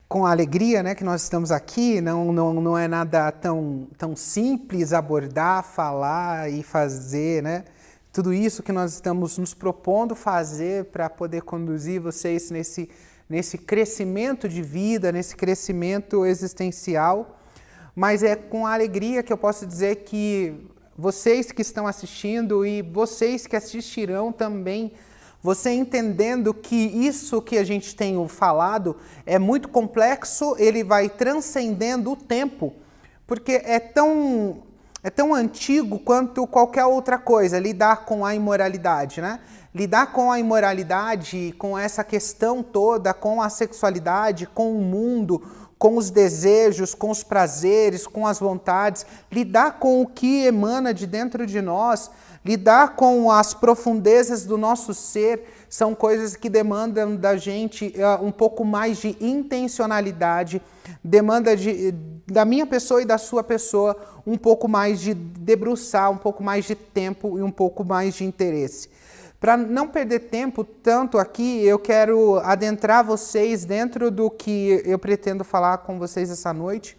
com a alegria, né, que nós estamos aqui. Não é nada tão simples abordar, falar e fazer, né? Tudo isso que nós estamos nos propondo fazer para poder conduzir vocês nesse crescimento de vida, nesse crescimento existencial. Mas é com alegria que eu posso dizer que vocês que estão assistindo e vocês que assistirão também, você entendendo que isso que a gente tem falado é muito complexo, ele vai transcendendo o tempo, porque é tão antigo quanto qualquer outra coisa, lidar com a imoralidade, né? Lidar com a imoralidade, com essa questão toda, com a sexualidade, com o mundo, com os desejos, com os prazeres, com as vontades, lidar com o que emana de dentro de nós, lidar com as profundezas do nosso ser, são coisas que demandam da gente um pouco mais de intencionalidade, demanda da minha pessoa e da sua pessoa um pouco mais de debruçar, um pouco mais de tempo e um pouco mais de interesse. Para não perder tempo tanto aqui, eu quero adentrar vocês dentro do que eu pretendo falar com vocês essa noite.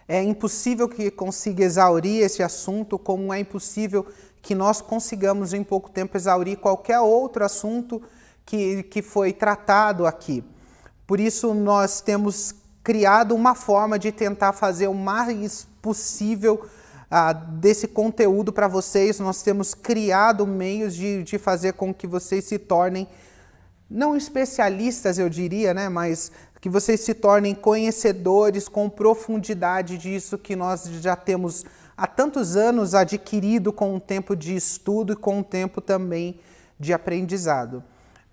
É impossível que consiga exaurir esse assunto, como é impossível que nós consigamos em pouco tempo exaurir qualquer outro assunto que foi tratado aqui. Por isso nós temos criado uma forma de tentar fazer o mais possível desse conteúdo para vocês. Nós temos criado meios de fazer com que vocês se tornem, não especialistas eu diria, né, mas que vocês se tornem conhecedores com profundidade disso que nós já temos há tantos anos adquirido com o tempo de estudo e com o tempo também de aprendizado.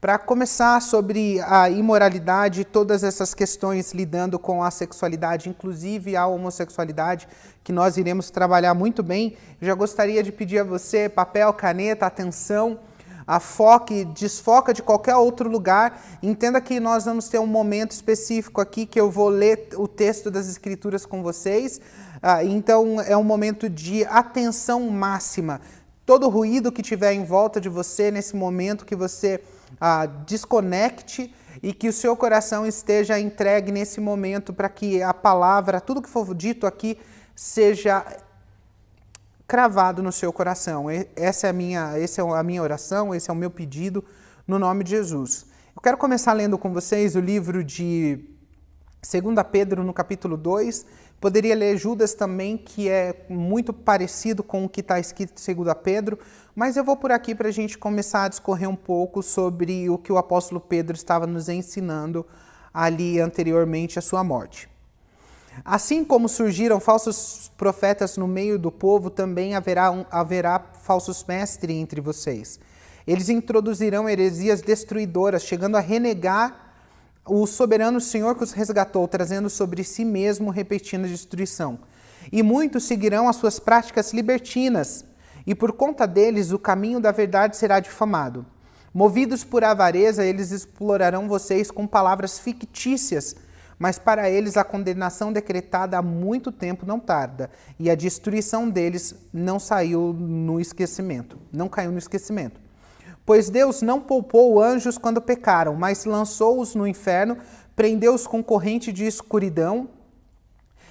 Para começar sobre a imoralidade e todas essas questões lidando com a sexualidade, inclusive a homossexualidade, que nós iremos trabalhar muito bem, eu já gostaria de pedir a você papel, caneta, atenção, desfoca de qualquer outro lugar. Entenda que nós vamos ter um momento específico aqui que eu vou ler o texto das Escrituras com vocês. Então é um momento de atenção máxima. Todo ruído que tiver em volta de você nesse momento, que você desconecte e que o seu coração esteja entregue nesse momento para que a palavra, tudo que for dito aqui, seja cravado no seu coração. Essa é a minha oração, esse é o meu pedido no nome de Jesus. Eu quero começar lendo com vocês o livro de 2 Pedro, no capítulo 2. Poderia ler Judas também, que é muito parecido com o que está escrito em 2 Pedro, mas eu vou por aqui para a gente começar a discorrer um pouco sobre o que o apóstolo Pedro estava nos ensinando ali anteriormente à sua morte. Assim como surgiram falsos profetas no meio do povo, também haverá falsos mestres entre vocês. Eles introduzirão heresias destruidoras, chegando a renegar o soberano Senhor que os resgatou, trazendo sobre si mesmo repentina destruição. E muitos seguirão as suas práticas libertinas, e por conta deles o caminho da verdade será difamado. Movidos por avareza, eles explorarão vocês com palavras fictícias, mas para eles a condenação decretada há muito tempo não tarda, e a destruição deles não caiu no esquecimento. Pois Deus não poupou anjos quando pecaram, mas lançou-os no inferno, prendeu-os com corrente de escuridão,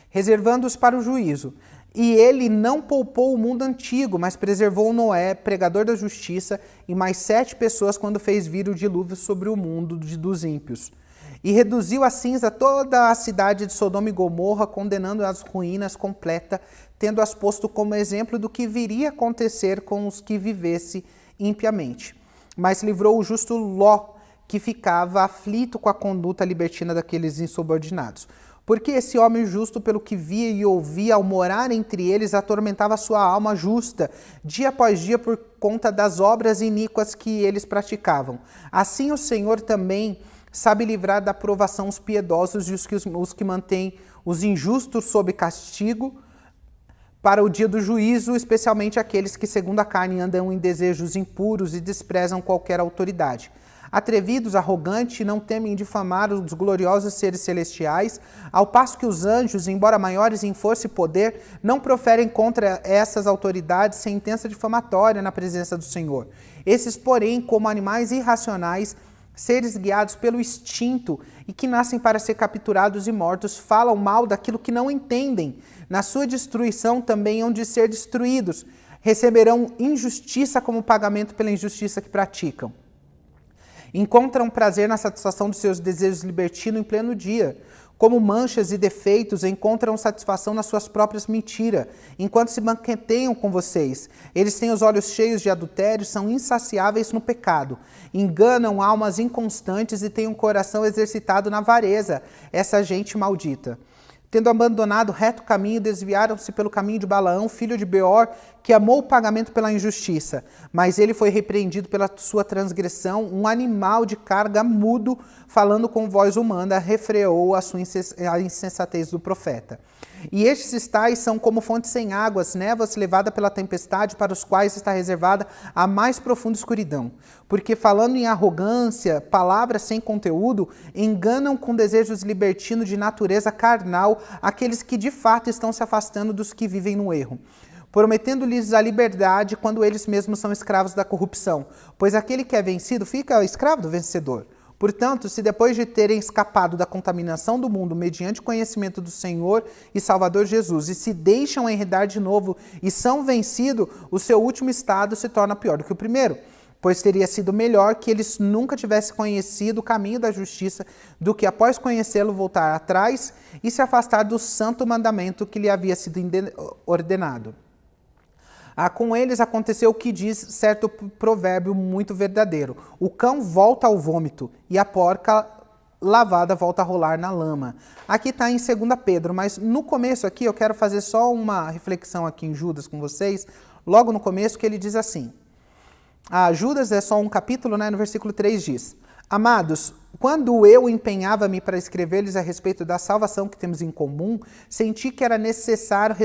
reservando-os para o juízo. E ele não poupou o mundo antigo, mas preservou Noé, pregador da justiça, e mais 7 pessoas quando fez vir o dilúvio sobre o mundo dos ímpios. E reduziu a cinza toda a cidade de Sodoma e Gomorra, condenando as ruínas completa, tendo-as posto como exemplo do que viria a acontecer com os que vivessem impiamente. Mas livrou o justo Ló, que ficava aflito com a conduta libertina daqueles insubordinados. Porque esse homem justo, pelo que via e ouvia ao morar entre eles, atormentava sua alma justa, dia após dia, por conta das obras iníquas que eles praticavam. Assim o Senhor também sabe livrar da provação os piedosos e os que mantêm os injustos sob castigo, para o dia do juízo, especialmente aqueles que, segundo a carne, andam em desejos impuros e desprezam qualquer autoridade. Atrevidos, arrogantes, não temem difamar os gloriosos seres celestiais, ao passo que os anjos, embora maiores em força e poder, não proferem contra essas autoridades sentença difamatória na presença do Senhor. Esses, porém, como animais irracionais, seres guiados pelo instinto e que nascem para ser capturados e mortos, falam mal daquilo que não entendem. Na sua destruição também hão de ser destruídos. Receberão injustiça como pagamento pela injustiça que praticam. Encontram prazer na satisfação dos seus desejos libertinos em pleno dia. Como manchas e defeitos, encontram satisfação nas suas próprias mentiras, enquanto se banqueteiam com vocês. Eles têm os olhos cheios de adultério, são insaciáveis no pecado. Enganam almas inconstantes e têm um coração exercitado na avareza. Essa gente maldita. Tendo abandonado o reto caminho, desviaram-se pelo caminho de Balaão, filho de Beor, que amou o pagamento pela injustiça. Mas ele foi repreendido pela sua transgressão, um animal de carga mudo, falando com voz humana, refreou a insensatez do profeta. E estes tais são como fontes sem águas, névoas levada pela tempestade, para os quais está reservada a mais profunda escuridão. Porque falando em arrogância, palavras sem conteúdo, enganam com desejos libertinos de natureza carnal aqueles que de fato estão se afastando dos que vivem no erro, prometendo-lhes a liberdade quando eles mesmos são escravos da corrupção. Pois aquele que é vencido fica escravo do vencedor. Portanto, se depois de terem escapado da contaminação do mundo mediante conhecimento do Senhor e Salvador Jesus, e se deixam enredar de novo e são vencidos, o seu último estado se torna pior do que o primeiro. Pois teria sido melhor que eles nunca tivessem conhecido o caminho da justiça do que após conhecê-lo voltar atrás e se afastar do santo mandamento que lhe havia sido ordenado. Com eles aconteceu o que diz certo provérbio muito verdadeiro. O cão volta ao vômito e a porca lavada volta a rolar na lama. Aqui está em 2 Pedro, mas no começo aqui eu quero fazer só uma reflexão aqui em Judas com vocês. Logo no começo que ele diz assim. Judas é só um capítulo, né? No versículo 3 diz: Amados, quando eu empenhava-me para escrever-lhes a respeito da salvação que temos em comum, senti que era necessário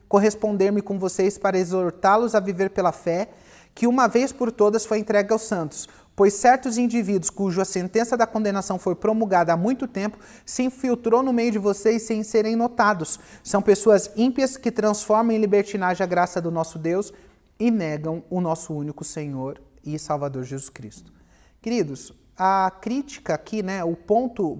corresponder-me com vocês para exortá-los a viver pela fé, que uma vez por todas foi entregue aos santos, pois certos indivíduos cuja sentença da condenação foi promulgada há muito tempo se infiltrou no meio de vocês sem serem notados. São pessoas ímpias que transformam em libertinagem a graça do nosso Deus e negam o nosso único Senhor e Salvador Jesus Cristo. Queridos, a crítica aqui, né, o ponto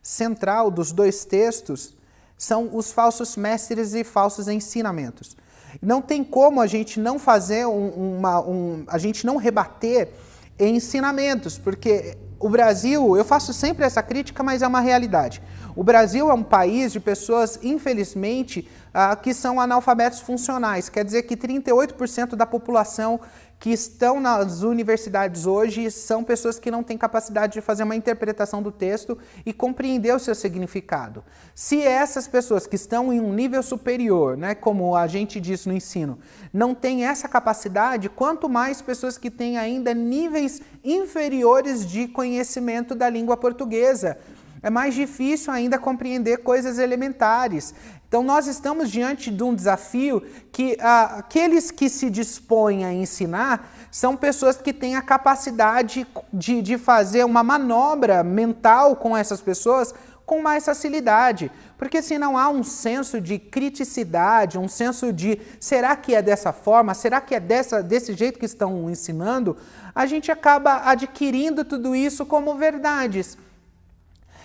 central dos dois textos são os falsos mestres e falsos ensinamentos. Não tem como a gente não fazer a gente não rebater ensinamentos, porque o Brasil, eu faço sempre essa crítica, mas é uma realidade. O Brasil é um país de pessoas, infelizmente, que são analfabetos funcionais. Quer dizer que 38% da população que estão nas universidades hoje são pessoas que não têm capacidade de fazer uma interpretação do texto e compreender o seu significado. Se essas pessoas que estão em um nível superior, né, como a gente diz no ensino, não têm essa capacidade, quanto mais pessoas que têm ainda níveis inferiores de conhecimento da língua portuguesa. É mais difícil ainda compreender coisas elementares. Então, nós estamos diante de um desafio que aqueles que se dispõem a ensinar são pessoas que têm a capacidade de fazer uma manobra mental com essas pessoas com mais facilidade. Porque se não há um senso de criticidade, um senso de será que é dessa forma, será que é desse jeito que estão ensinando, a gente acaba adquirindo tudo isso como verdades.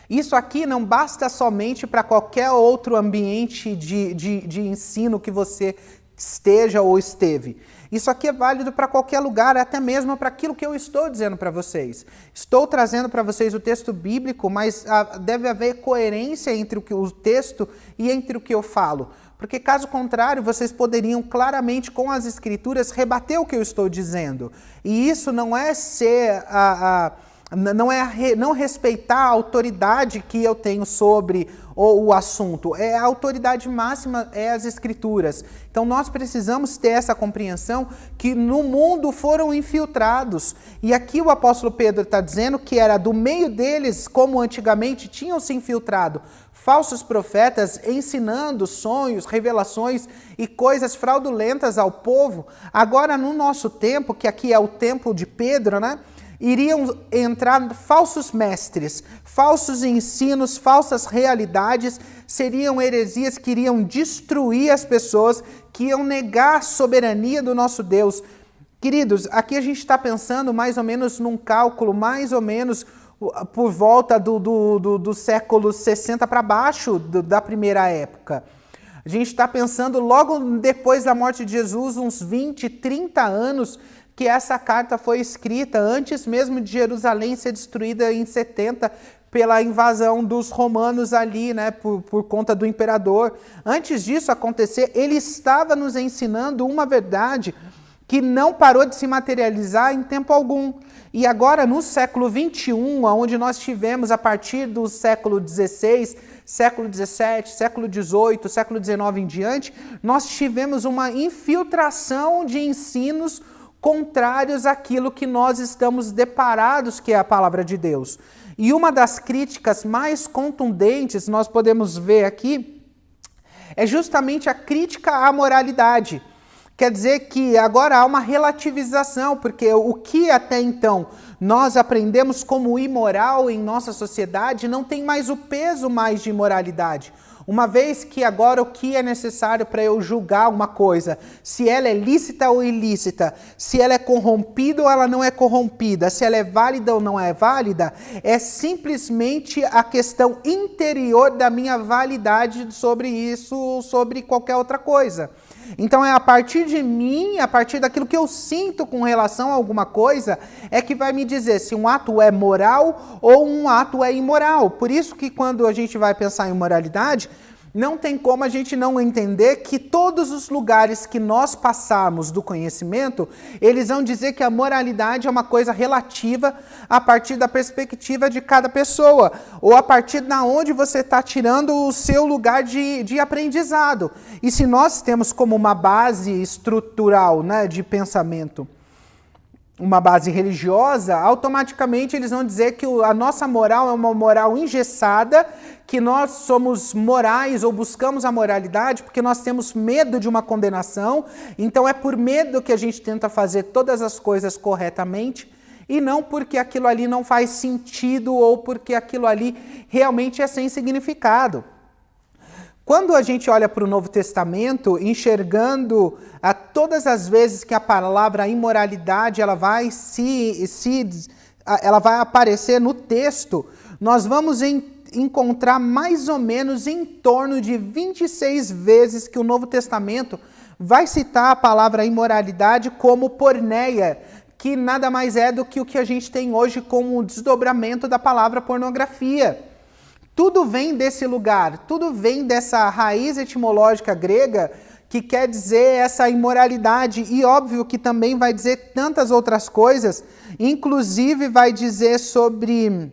Isso aqui não basta somente para qualquer outro ambiente de ensino que você esteja ou esteve. Isso aqui é válido para qualquer lugar, até mesmo para aquilo que eu estou dizendo para vocês. Estou trazendo para vocês o texto bíblico, mas deve haver coerência entre o texto e entre o que eu falo. Porque caso contrário, vocês poderiam claramente com as escrituras rebater o que eu estou dizendo. E isso não é ser... não respeitar a autoridade que eu tenho sobre o assunto. A autoridade máxima é as escrituras. Então nós precisamos ter essa compreensão que no mundo foram infiltrados. E aqui o apóstolo Pedro está dizendo que era do meio deles, como antigamente tinham se infiltrado falsos profetas ensinando sonhos, revelações e coisas fraudulentas ao povo. Agora no nosso tempo, que aqui é o tempo de Pedro, né? Iriam entrar falsos mestres, falsos ensinos, falsas realidades, seriam heresias que iriam destruir as pessoas, que iam negar a soberania do nosso Deus. Queridos, aqui a gente está pensando mais ou menos num cálculo, mais ou menos por volta do século 60 para baixo da primeira época. A gente está pensando logo depois da morte de Jesus, uns 20, 30 anos, que essa carta foi escrita, antes mesmo de Jerusalém ser destruída em 70 pela invasão dos romanos ali, né, por conta do imperador. Antes disso acontecer, ele estava nos ensinando uma verdade que não parou de se materializar em tempo algum. E agora, no século XXI, onde nós tivemos, a partir do século XVI, século XVII, século XVIII, século XIX em diante, nós tivemos uma infiltração de ensinos contrários àquilo que nós estamos deparados, que é a palavra de Deus. E uma das críticas mais contundentes, nós podemos ver aqui, é justamente a crítica à moralidade. Quer dizer que agora há uma relativização, porque o que até então nós aprendemos como imoral em nossa sociedade não tem mais o peso mais de imoralidade. Uma vez que agora o que é necessário para eu julgar uma coisa, se ela é lícita ou ilícita, se ela é corrompida ou ela não é corrompida, se ela é válida ou não é válida, é simplesmente a questão interior da minha validade sobre isso, sobre qualquer outra coisa. Então é a partir de mim, a partir daquilo que eu sinto com relação a alguma coisa, é que vai me dizer se um ato é moral ou um ato é imoral. Por isso que quando a gente vai pensar em moralidade, não tem como a gente não entender que todos os lugares que nós passarmos do conhecimento, eles vão dizer que a moralidade é uma coisa relativa a partir da perspectiva de cada pessoa, ou a partir de onde você está tirando o seu lugar de aprendizado. E se nós temos como uma base estrutural, né, de pensamento, uma base religiosa, automaticamente eles vão dizer que a nossa moral é uma moral engessada, que nós somos morais ou buscamos a moralidade porque nós temos medo de uma condenação, então é por medo que a gente tenta fazer todas as coisas corretamente e não porque aquilo ali não faz sentido ou porque aquilo ali realmente é sem significado. Quando a gente olha para o Novo Testamento, enxergando todas as vezes que a palavra imoralidade ela vai aparecer no texto, nós vamos encontrar mais ou menos em torno de 26 vezes que o Novo Testamento vai citar a palavra imoralidade como porneia, que nada mais é do que o que a gente tem hoje como desdobramento da palavra pornografia. Tudo vem desse lugar, tudo vem dessa raiz etimológica grega que quer dizer essa imoralidade e óbvio que também vai dizer tantas outras coisas, inclusive vai dizer sobre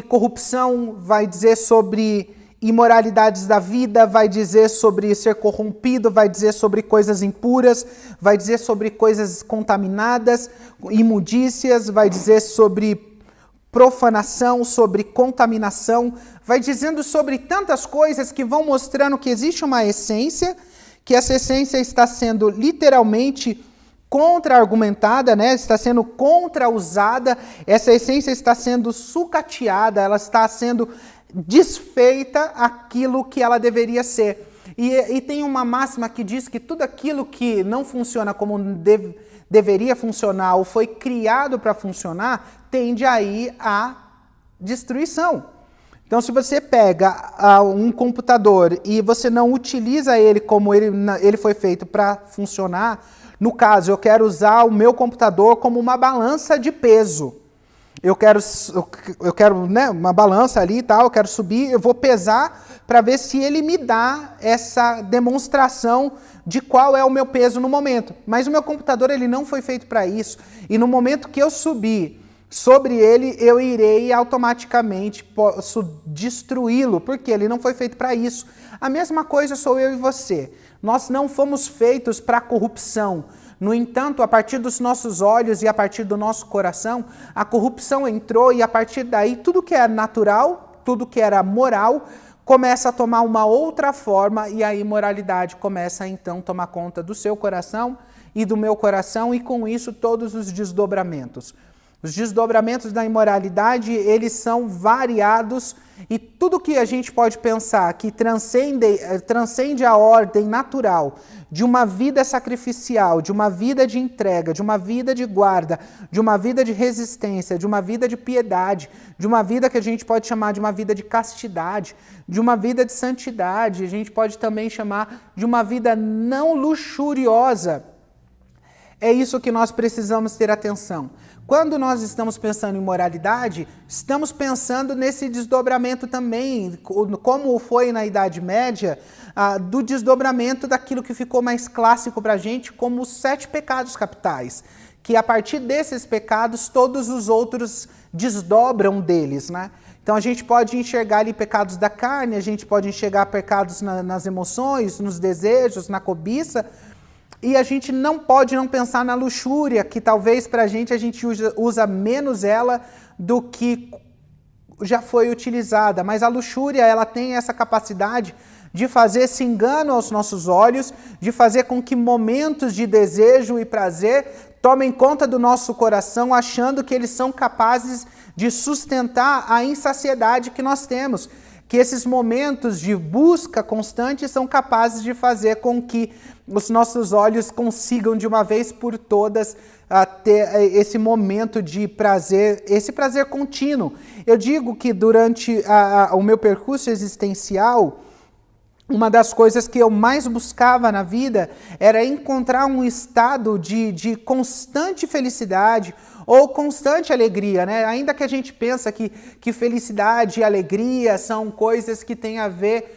corrupção, vai dizer sobre imoralidades da vida, vai dizer sobre ser corrompido, vai dizer sobre coisas impuras, vai dizer sobre coisas contaminadas, imundícias, vai dizer sobre profanação, sobre contaminação, vai dizendo sobre tantas coisas que vão mostrando que existe uma essência, que essa essência está sendo literalmente contra-argumentada, né? Está sendo contra-usada, essa essência está sendo sucateada, ela está sendo desfeita aquilo que ela deveria ser. E tem uma máxima que diz que tudo aquilo que não funciona como deveria funcionar ou foi criado para funcionar, tende a ir à destruição. Então, se você pega um computador e você não utiliza ele como ele foi feito para funcionar, no caso, eu quero usar o meu computador como uma balança de peso. Eu quero, né, uma balança ali e tal, eu quero subir, eu vou pesar para ver se ele me dá essa demonstração de qual é o meu peso no momento. Mas o meu computador ele não foi feito para isso. E no momento que eu subir sobre ele, eu irei automaticamente destruí-lo, porque ele não foi feito para isso. A mesma coisa sou eu e você. Nós não fomos feitos para a corrupção. No entanto, a partir dos nossos olhos e a partir do nosso coração, a corrupção entrou e a partir daí tudo que era natural, tudo que era moral, começa a tomar uma outra forma e a imoralidade começa a então tomar conta do seu coração e do meu coração e com isso todos os desdobramentos. Os desdobramentos da imoralidade, eles são variados e tudo que a gente pode pensar que transcende a ordem natural de uma vida sacrificial, de uma vida de entrega, de uma vida de guarda, de uma vida de resistência, de uma vida de piedade, de uma vida que a gente pode chamar de uma vida de castidade, de uma vida de santidade, a gente pode também chamar de uma vida não luxuriosa. É isso que nós precisamos ter atenção. Quando nós estamos pensando em moralidade, estamos pensando nesse desdobramento também, como foi na Idade Média, do desdobramento daquilo que ficou mais clássico para a gente como os 7 pecados capitais, que a partir desses pecados todos os outros desdobram deles, né? Então a gente pode enxergar ali pecados da carne, a gente pode enxergar pecados nas emoções, nos desejos, na cobiça, e a gente não pode não pensar na luxúria, que talvez para a gente usa menos ela do que já foi utilizada. Mas a luxúria, ela tem essa capacidade de fazer esse engano aos nossos olhos, de fazer com que momentos de desejo e prazer tomem conta do nosso coração, achando que eles são capazes de sustentar a insaciedade que nós temos. Que esses momentos de busca constante são capazes de fazer com que os nossos olhos consigam de uma vez por todas ter esse momento de prazer, esse prazer contínuo. Eu digo que durante o meu percurso existencial, uma das coisas que eu mais buscava na vida era encontrar um estado de constante felicidade ou constante alegria, né? Ainda que a gente pensa que felicidade e alegria são coisas que têm a ver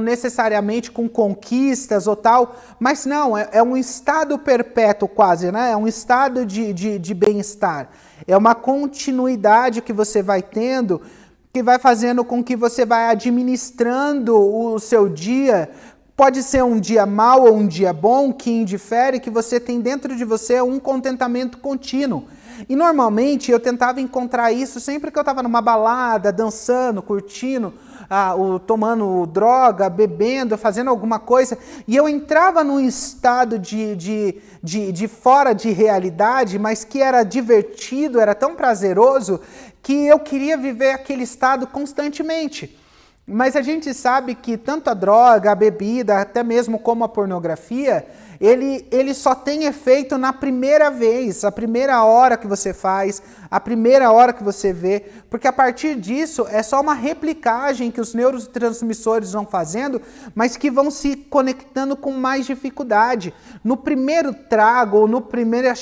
necessariamente com conquistas ou tal, mas não, é um estado perpétuo quase, né? É um estado de bem-estar. É uma continuidade que você vai tendo, que vai fazendo com que você vai administrando o seu dia. Pode ser um dia mau ou um dia bom, que indifere, que você tem dentro de você um contentamento contínuo. E normalmente eu tentava encontrar isso sempre que eu estava numa balada, dançando, curtindo, tomando droga, bebendo, fazendo alguma coisa, e eu entrava num estado de fora de realidade, mas que era divertido, era tão prazeroso, que eu queria viver aquele estado constantemente. Mas a gente sabe que tanto a droga, a bebida, até mesmo como a pornografia, ele só tem efeito na primeira vez, a primeira hora que você faz, a primeira hora que você vê, porque a partir disso é só uma replicagem que os neurotransmissores vão fazendo, mas que vão se conectando com mais dificuldade. No primeiro trago, ou no primeiro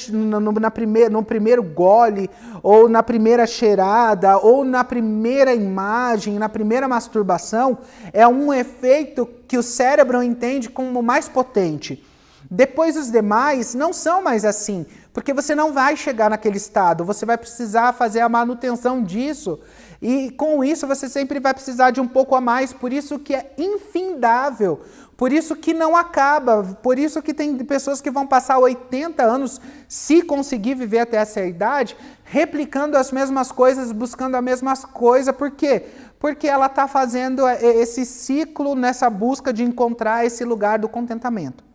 gole, ou na primeira cheirada, ou na primeira imagem, na primeira masturbação, é um efeito que o cérebro entende como mais potente. Depois os demais não são mais assim, porque você não vai chegar naquele estado, você vai precisar fazer a manutenção disso, e com isso você sempre vai precisar de um pouco a mais, por isso que é infindável, por isso que não acaba, por isso que tem pessoas que vão passar 80 anos, se conseguir viver até essa idade, replicando as mesmas coisas, buscando a mesma coisa. Por quê? Porque ela está fazendo esse ciclo nessa busca de encontrar esse lugar do contentamento.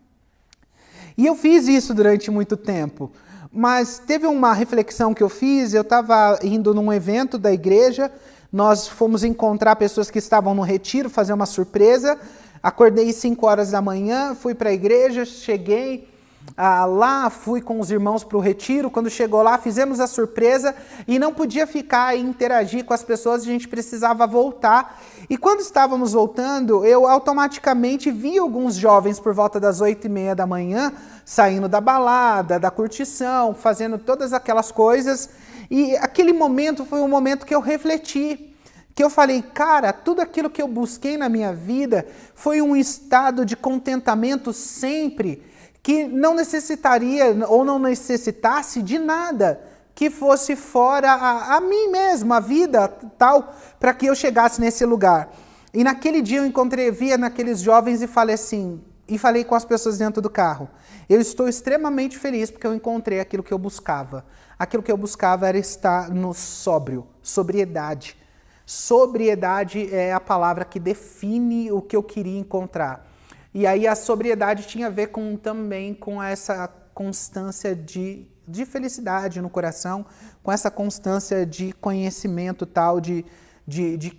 E eu fiz isso durante muito tempo, mas teve uma reflexão que eu fiz, eu estava indo num evento da igreja, nós fomos encontrar pessoas que estavam no retiro, fazer uma surpresa, acordei às 5 horas da manhã, fui para a igreja, cheguei lá, fui com os irmãos para o retiro, quando chegou lá fizemos a surpresa e não podia ficar e interagir com as pessoas, a gente precisava voltar. E quando estávamos voltando, eu automaticamente vi alguns jovens por volta das 8h30 da manhã, saindo da balada, da curtição, fazendo todas aquelas coisas, e aquele momento foi um momento que eu refleti, que eu falei, cara, tudo aquilo que eu busquei na minha vida foi um estado de contentamento sempre, que não necessitaria ou não necessitasse de nada que fosse fora a mim mesmo, a vida tal, para que eu chegasse nesse lugar. E naquele dia eu via naqueles jovens e falei assim, e falei com as pessoas dentro do carro, eu estou extremamente feliz porque eu encontrei aquilo que eu buscava. Aquilo que eu buscava era estar no sóbrio, sobriedade. Sobriedade é a palavra que define o que eu queria encontrar. E aí a sobriedade tinha a ver também com essa constância de felicidade no coração, com essa constância de conhecimento tal, de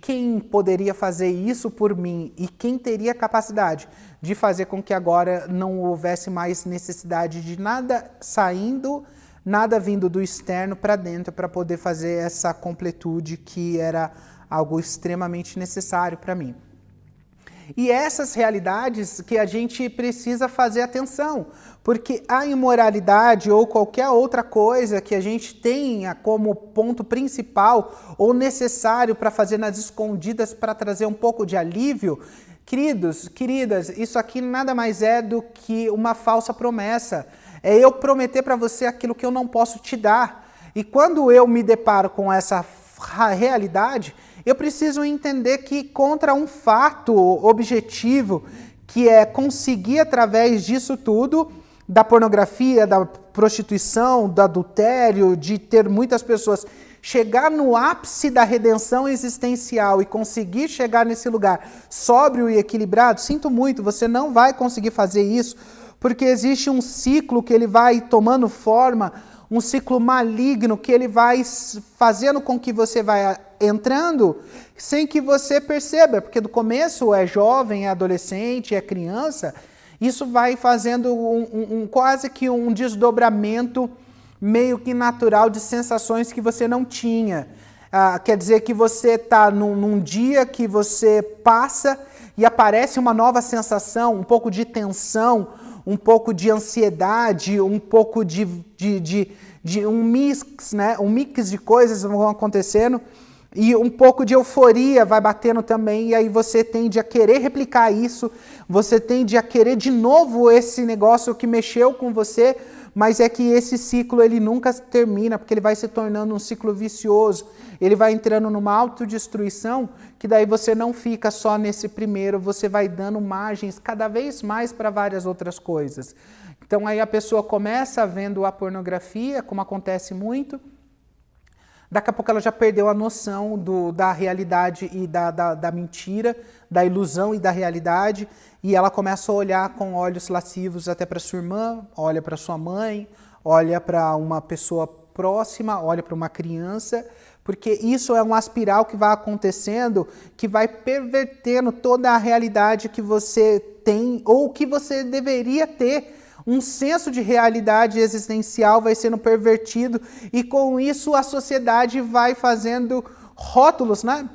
quem poderia fazer isso por mim e quem teria capacidade de fazer com que agora não houvesse mais necessidade de nada saindo, nada vindo do externo para dentro para poder fazer essa completude que era algo extremamente necessário para mim. E essas realidades que a gente precisa fazer atenção, porque a imoralidade ou qualquer outra coisa que a gente tenha como ponto principal ou necessário para fazer nas escondidas para trazer um pouco de alívio, queridos, queridas, isso aqui nada mais é do que uma falsa promessa. É eu prometer para você aquilo que eu não posso te dar. E quando eu me deparo com essa realidade, eu preciso entender que contra um fato objetivo, que é conseguir através disso tudo, da pornografia, da prostituição, do adultério, de ter muitas pessoas, chegar no ápice da redenção existencial e conseguir chegar nesse lugar sóbrio e equilibrado, sinto muito, você não vai conseguir fazer isso, porque existe um ciclo que ele vai tomando forma, um ciclo maligno que ele vai fazendo com que você vai entrando sem que você perceba, porque do começo é jovem, é adolescente, é criança, isso vai fazendo quase que um desdobramento meio que natural de sensações que você não tinha. Quer dizer que você está num dia que você passa e aparece uma nova sensação, um pouco de tensão, um pouco de ansiedade, um pouco de um mix, né? Um mix de coisas vão acontecendo e um pouco de euforia vai batendo também, e aí você tende a querer replicar isso, você tende a querer de novo esse negócio que mexeu com você, mas é que esse ciclo ele nunca termina, porque ele vai se tornando um ciclo vicioso, ele vai entrando numa autodestruição, que daí você não fica só nesse primeiro, você vai dando margens cada vez mais para várias outras coisas. Então aí a pessoa começa vendo a pornografia, como acontece muito, daqui a pouco ela já perdeu a noção da realidade e da mentira, da ilusão e da realidade, e ela começa a olhar com olhos lascivos até para sua irmã, olha para sua mãe, olha para uma pessoa próxima, olha para uma criança, porque isso é uma espiral que vai acontecendo, que vai pervertendo toda a realidade que você tem ou que você deveria ter. Um senso de realidade existencial vai sendo pervertido e com isso a sociedade vai fazendo rótulos, né?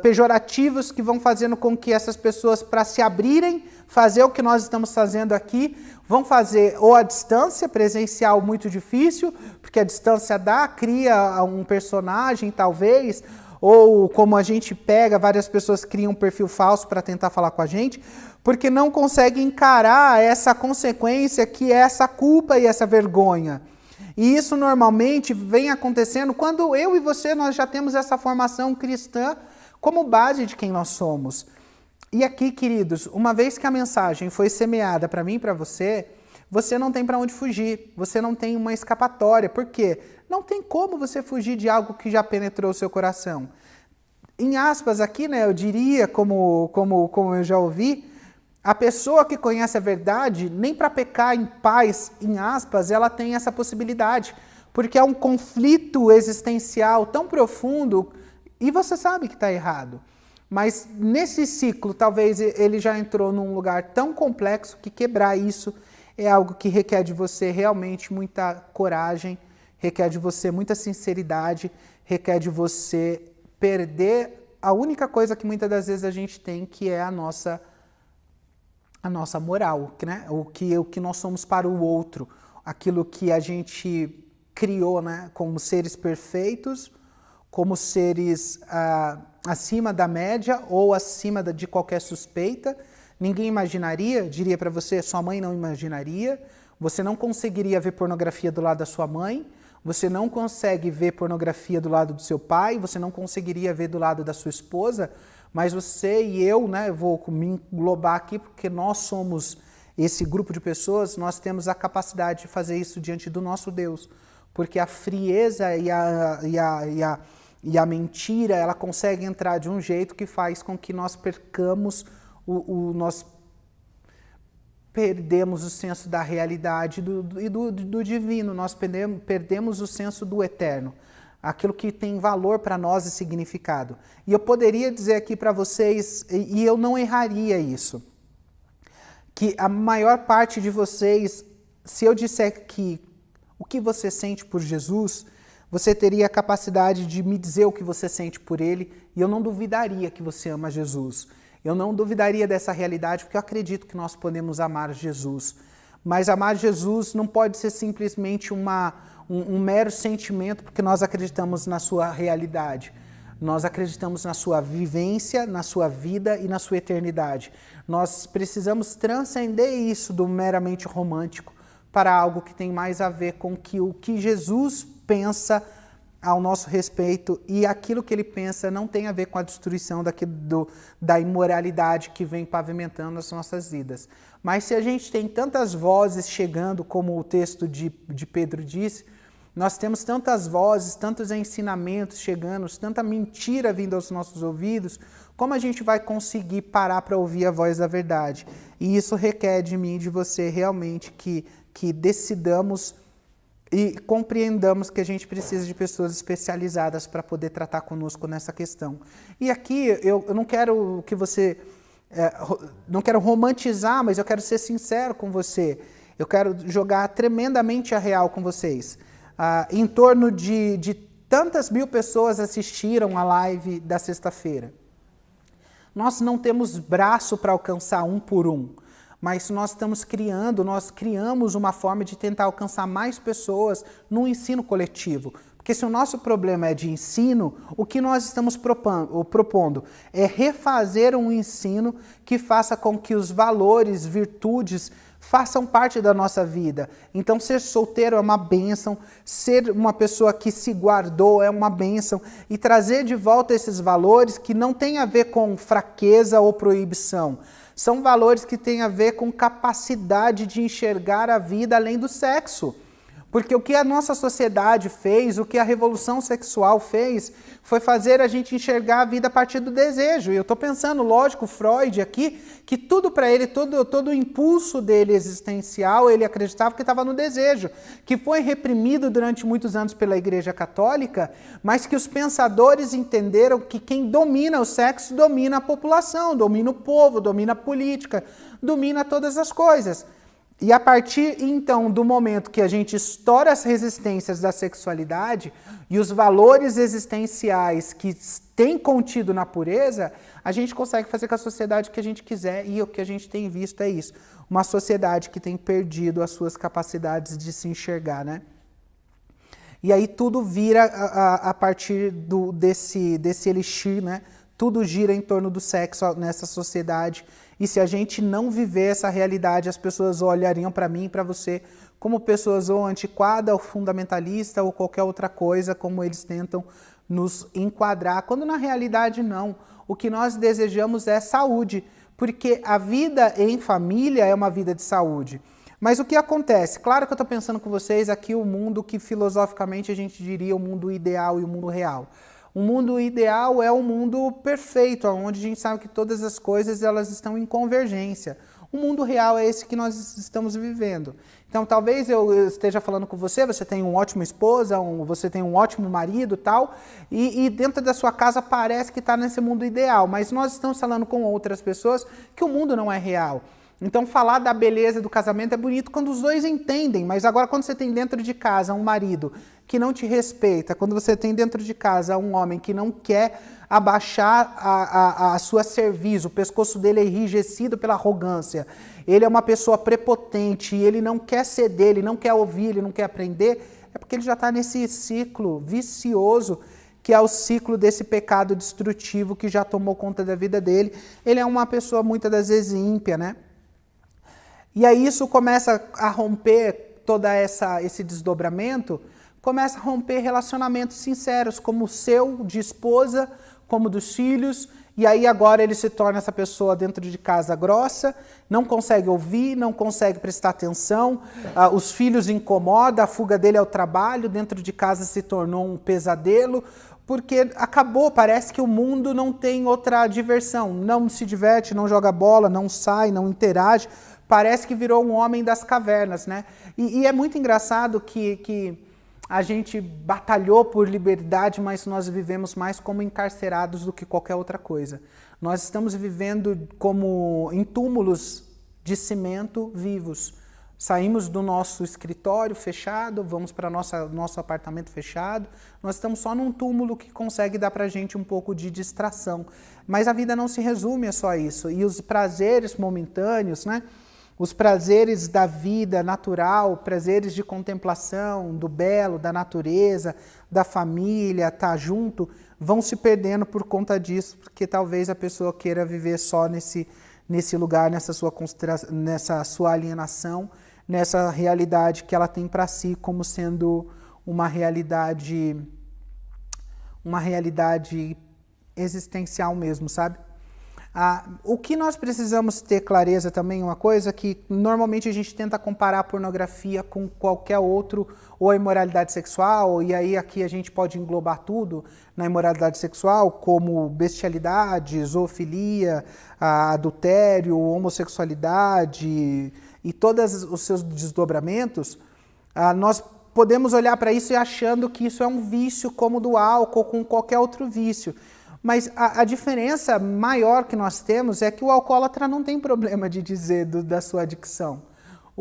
Pejorativos que vão fazendo com que essas pessoas, para se abrirem, fazer o que nós estamos fazendo aqui, vão fazer ou a distância presencial muito difícil, porque a distância cria um personagem talvez, ou como a gente pega, várias pessoas criam um perfil falso para tentar falar com a gente, porque não consegue encarar essa consequência que é essa culpa e essa vergonha. E isso normalmente vem acontecendo quando eu e você nós já temos essa formação cristã como base de quem nós somos. E aqui, queridos, uma vez que a mensagem foi semeada para mim e para você, você não tem para onde fugir, você não tem uma escapatória. Por quê? Não tem como você fugir de algo que já penetrou o seu coração. Em aspas aqui, né, eu diria, como eu já ouvi, a pessoa que conhece a verdade, nem para pecar em paz, em aspas, ela tem essa possibilidade, porque é um conflito existencial tão profundo e você sabe que está errado. Mas nesse ciclo, talvez ele já entrou num lugar tão complexo que quebrar isso é algo que requer de você realmente muita coragem, requer de você muita sinceridade, requer de você perder a única coisa que muitas das vezes a gente tem, que é a nossa moral, né? o que nós somos para o outro, aquilo que a gente criou, né? Como seres perfeitos, como seres acima da média ou acima de qualquer suspeita. Ninguém imaginaria, diria para você, sua mãe não imaginaria, você não conseguiria ver pornografia do lado da sua mãe, você não consegue ver pornografia do lado do seu pai, você não conseguiria ver do lado da sua esposa, mas você e eu, né, eu vou me englobar aqui porque nós somos esse grupo de pessoas, nós temos a capacidade de fazer isso diante do nosso Deus, porque a frieza e a mentira, ela consegue entrar de um jeito que faz com que nós percamos nós perdemos o senso da realidade e do divino, nós perdemos o senso do eterno, aquilo que tem valor para nós e significado. E eu poderia dizer aqui para vocês, e eu não erraria isso, que a maior parte de vocês, se eu disser que o que você sente por Jesus, você teria a capacidade de me dizer o que você sente por Ele, e eu não duvidaria que você ama Jesus. Eu não duvidaria dessa realidade, porque eu acredito que nós podemos amar Jesus. Mas amar Jesus não pode ser simplesmente um mero sentimento, porque nós acreditamos na sua realidade. Nós acreditamos na sua vivência, na sua vida e na sua eternidade. Nós precisamos transcender isso do meramente romântico para algo que tem mais a ver com o que Jesus pensa ao nosso respeito, e aquilo que ele pensa não tem a ver com a destruição da imoralidade que vem pavimentando as nossas vidas. Mas se a gente tem tantas vozes chegando, como o texto de Pedro disse, nós temos tantas vozes, tantos ensinamentos chegando, tanta mentira vindo aos nossos ouvidos, como a gente vai conseguir parar para ouvir a voz da verdade? E isso requer de mim e de você realmente que decidamos e compreendamos que a gente precisa de pessoas especializadas para poder tratar conosco nessa questão. E aqui eu não quero que você, não quero romantizar, mas eu quero ser sincero com você. Eu quero jogar tremendamente a real com vocês. Em torno de tantas mil pessoas assistiram a live da sexta-feira. Nós não temos braço para alcançar um por um. Mas nós criamos uma forma de tentar alcançar mais pessoas no ensino coletivo. Porque se o nosso problema é de ensino, o que nós estamos propondo é refazer um ensino que faça com que os valores, virtudes, façam parte da nossa vida. Então, ser solteiro é uma bênção, ser uma pessoa que se guardou é uma bênção, e trazer de volta esses valores que não tem a ver com fraqueza ou proibição. São valores que têm a ver com capacidade de enxergar a vida além do sexo. Porque o que a nossa sociedade fez, o que a revolução sexual fez, foi fazer a gente enxergar a vida a partir do desejo. E eu estou pensando, lógico, Freud aqui, que tudo para ele, todo o impulso dele existencial, ele acreditava que estava no desejo, que foi reprimido durante muitos anos pela Igreja Católica, mas que os pensadores entenderam que quem domina o sexo domina a população, domina o povo, domina a política, domina todas as coisas. E a partir, então, do momento que a gente estoura as resistências da sexualidade e os valores existenciais que tem contido na pureza, a gente consegue fazer com a sociedade que a gente quiser, e o que a gente tem visto é isso. Uma sociedade que tem perdido as suas capacidades de se enxergar, né? E aí tudo vira a partir desse elixir, né? Tudo gira em torno do sexo nessa sociedade. E se a gente não viver essa realidade, as pessoas olhariam para mim e para você como pessoas ou antiquadas, ou fundamentalistas, ou qualquer outra coisa, como eles tentam nos enquadrar, quando na realidade não. O que nós desejamos é saúde, porque a vida em família é uma vida de saúde. Mas o que acontece? Claro que eu estou pensando com vocês aqui o mundo que filosoficamente a gente diria o mundo ideal e o mundo real. O mundo ideal é um mundo perfeito, onde a gente sabe que todas as coisas elas estão em convergência. O mundo real é esse que nós estamos vivendo. Então, talvez eu esteja falando com você, você tem uma ótima esposa, você tem um ótimo marido, tal, e dentro da sua casa parece que está nesse mundo ideal, mas nós estamos falando com outras pessoas que o mundo não é real. Então, falar da beleza do casamento é bonito quando os dois entendem, mas agora quando você tem dentro de casa um marido que não te respeita, quando você tem dentro de casa um homem que não quer abaixar a sua cerviz, o pescoço dele é enrijecido pela arrogância, ele é uma pessoa prepotente e ele não quer ceder, ele não quer ouvir, ele não quer aprender, é porque ele já está nesse ciclo vicioso, que é o ciclo desse pecado destrutivo que já tomou conta da vida dele. Ele é uma pessoa muitas das vezes ímpia, né? E aí isso começa a romper todo esse desdobramento, começa a romper relacionamentos sinceros, como o seu, de esposa, como dos filhos, e aí agora ele se torna essa pessoa dentro de casa grossa, não consegue ouvir, não consegue prestar atenção, os filhos incomodam, a fuga dele ao trabalho, dentro de casa se tornou um pesadelo, porque acabou, parece que o mundo não tem outra diversão, não se diverte, não joga bola, não sai, não interage, parece que virou um homem das cavernas, né? E é muito engraçado que a gente batalhou por liberdade, mas nós vivemos mais como encarcerados do que qualquer outra coisa. Nós estamos vivendo como em túmulos de cimento vivos. Saímos do nosso escritório fechado, vamos para nosso apartamento fechado, nós estamos só num túmulo que consegue dar para a gente um pouco de distração. Mas a vida não se resume a só isso. E os prazeres momentâneos, né? Os prazeres da vida natural, prazeres de contemplação, do belo, da natureza, da família, estar junto, vão se perdendo por conta disso, porque talvez a pessoa queira viver só nesse lugar, nessa sua alienação, nessa realidade que ela tem para si como sendo uma realidade existencial mesmo, sabe? O que nós precisamos ter clareza também, uma coisa que normalmente a gente tenta comparar a pornografia com qualquer outro, ou a imoralidade sexual, e aí aqui a gente pode englobar tudo na imoralidade sexual, como bestialidade, zoofilia, adultério, homossexualidade e todos os seus desdobramentos. Nós podemos olhar para isso e achando que isso é um vício como o do álcool, com qualquer outro vício. Mas a diferença maior que nós temos é que o alcoólatra não tem problema de dizer da sua adicção.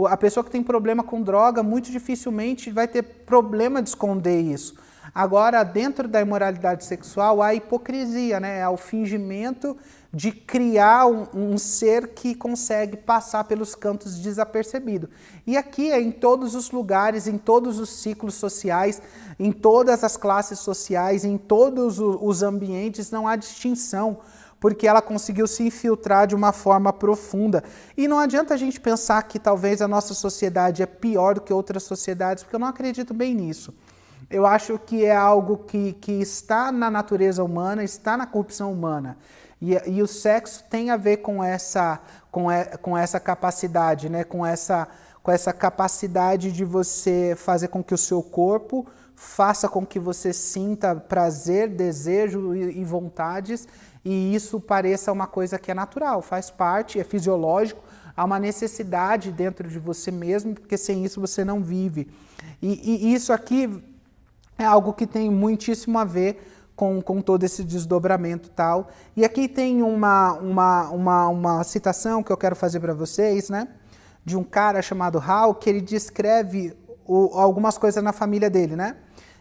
A pessoa que tem problema com droga, muito dificilmente vai ter problema de esconder isso. Agora, dentro da imoralidade sexual, há a hipocrisia, né? Há o fingimento de criar um ser que consegue passar pelos cantos desapercebido. E aqui é em todos os lugares, em todos os ciclos sociais, em todas as classes sociais, em todos os ambientes, não há distinção, porque ela conseguiu se infiltrar de uma forma profunda. E não adianta a gente pensar que talvez a nossa sociedade é pior do que outras sociedades, porque eu não acredito bem nisso. Eu acho que é algo que está na natureza humana, está na corrupção humana. E o sexo tem a ver com essa capacidade, né? com essa capacidade de você fazer com que o seu corpo faça com que você sinta prazer, desejo e vontades, e isso pareça uma coisa que é natural, faz parte, é fisiológico, há uma necessidade dentro de você mesmo, porque sem isso você não vive. E isso aqui é algo que tem muitíssimo a ver com todo esse desdobramento e tal. E aqui tem uma citação que eu quero fazer para vocês, né? De um cara chamado Hall, que ele descreve algumas coisas na família dele, né?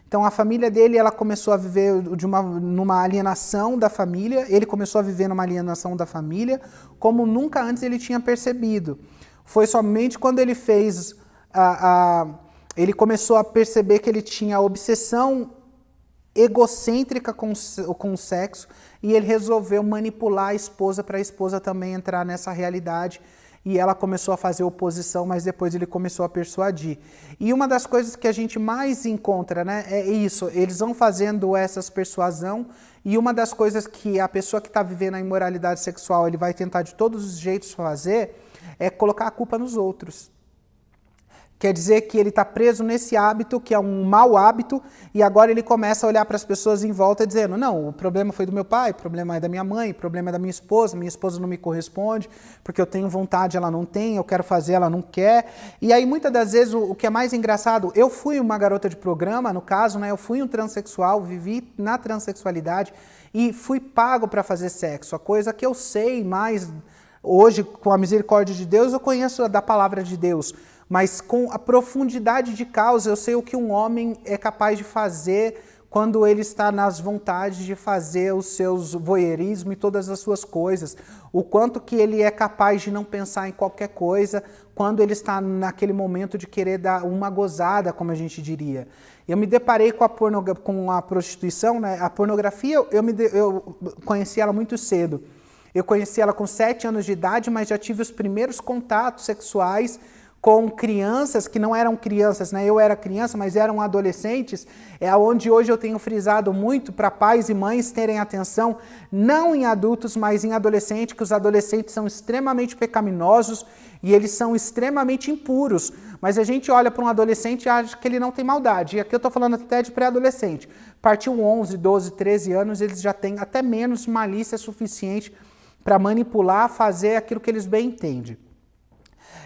Então a família dele, ela começou a viver numa alienação da família, ele começou a viver numa alienação da família, como nunca antes ele tinha percebido. Foi somente quando ele fez ele começou a perceber que ele tinha obsessão egocêntrica com o sexo, e ele resolveu manipular a esposa para a esposa também entrar nessa realidade, e ela começou a fazer oposição, mas depois ele começou a persuadir. E uma das coisas que a gente mais encontra, né, é isso, eles vão fazendo essas persuasão, e uma das coisas que a pessoa que está vivendo a imoralidade sexual, ele vai tentar de todos os jeitos fazer, é colocar a culpa nos outros. Quer dizer que ele está preso nesse hábito, que é um mau hábito, e agora ele começa a olhar para as pessoas em volta dizendo, não, o problema foi do meu pai, o problema é da minha mãe, o problema é da minha esposa não me corresponde, porque eu tenho vontade, ela não tem, eu quero fazer, ela não quer. E aí muitas das vezes o que é mais engraçado, eu fui uma garota de programa, no caso, né, eu fui um transexual, vivi na transexualidade e fui pago para fazer sexo, a coisa que eu sei mais hoje, com a misericórdia de Deus, eu conheço da palavra de Deus, mas com a profundidade de causa, eu sei o que um homem é capaz de fazer quando ele está nas vontades de fazer os seus voyeurismo e todas as suas coisas. O quanto que ele é capaz de não pensar em qualquer coisa quando ele está naquele momento de querer dar uma gozada, como a gente diria. Eu me deparei com a prostituição, né? A pornografia, eu conheci ela muito cedo. Eu conheci ela com 7 anos de idade, mas já tive os primeiros contatos sexuais com crianças que não eram crianças, né? Eu era criança, mas eram adolescentes, é onde hoje eu tenho frisado muito para pais e mães terem atenção, não em adultos, mas em adolescentes, que os adolescentes são extremamente pecaminosos e eles são extremamente impuros, mas a gente olha para um adolescente e acha que ele não tem maldade, e aqui eu estou falando até de pré-adolescente, partiu 11, 12, 13 anos, eles já têm até menos malícia suficiente para manipular, fazer aquilo que eles bem entendem.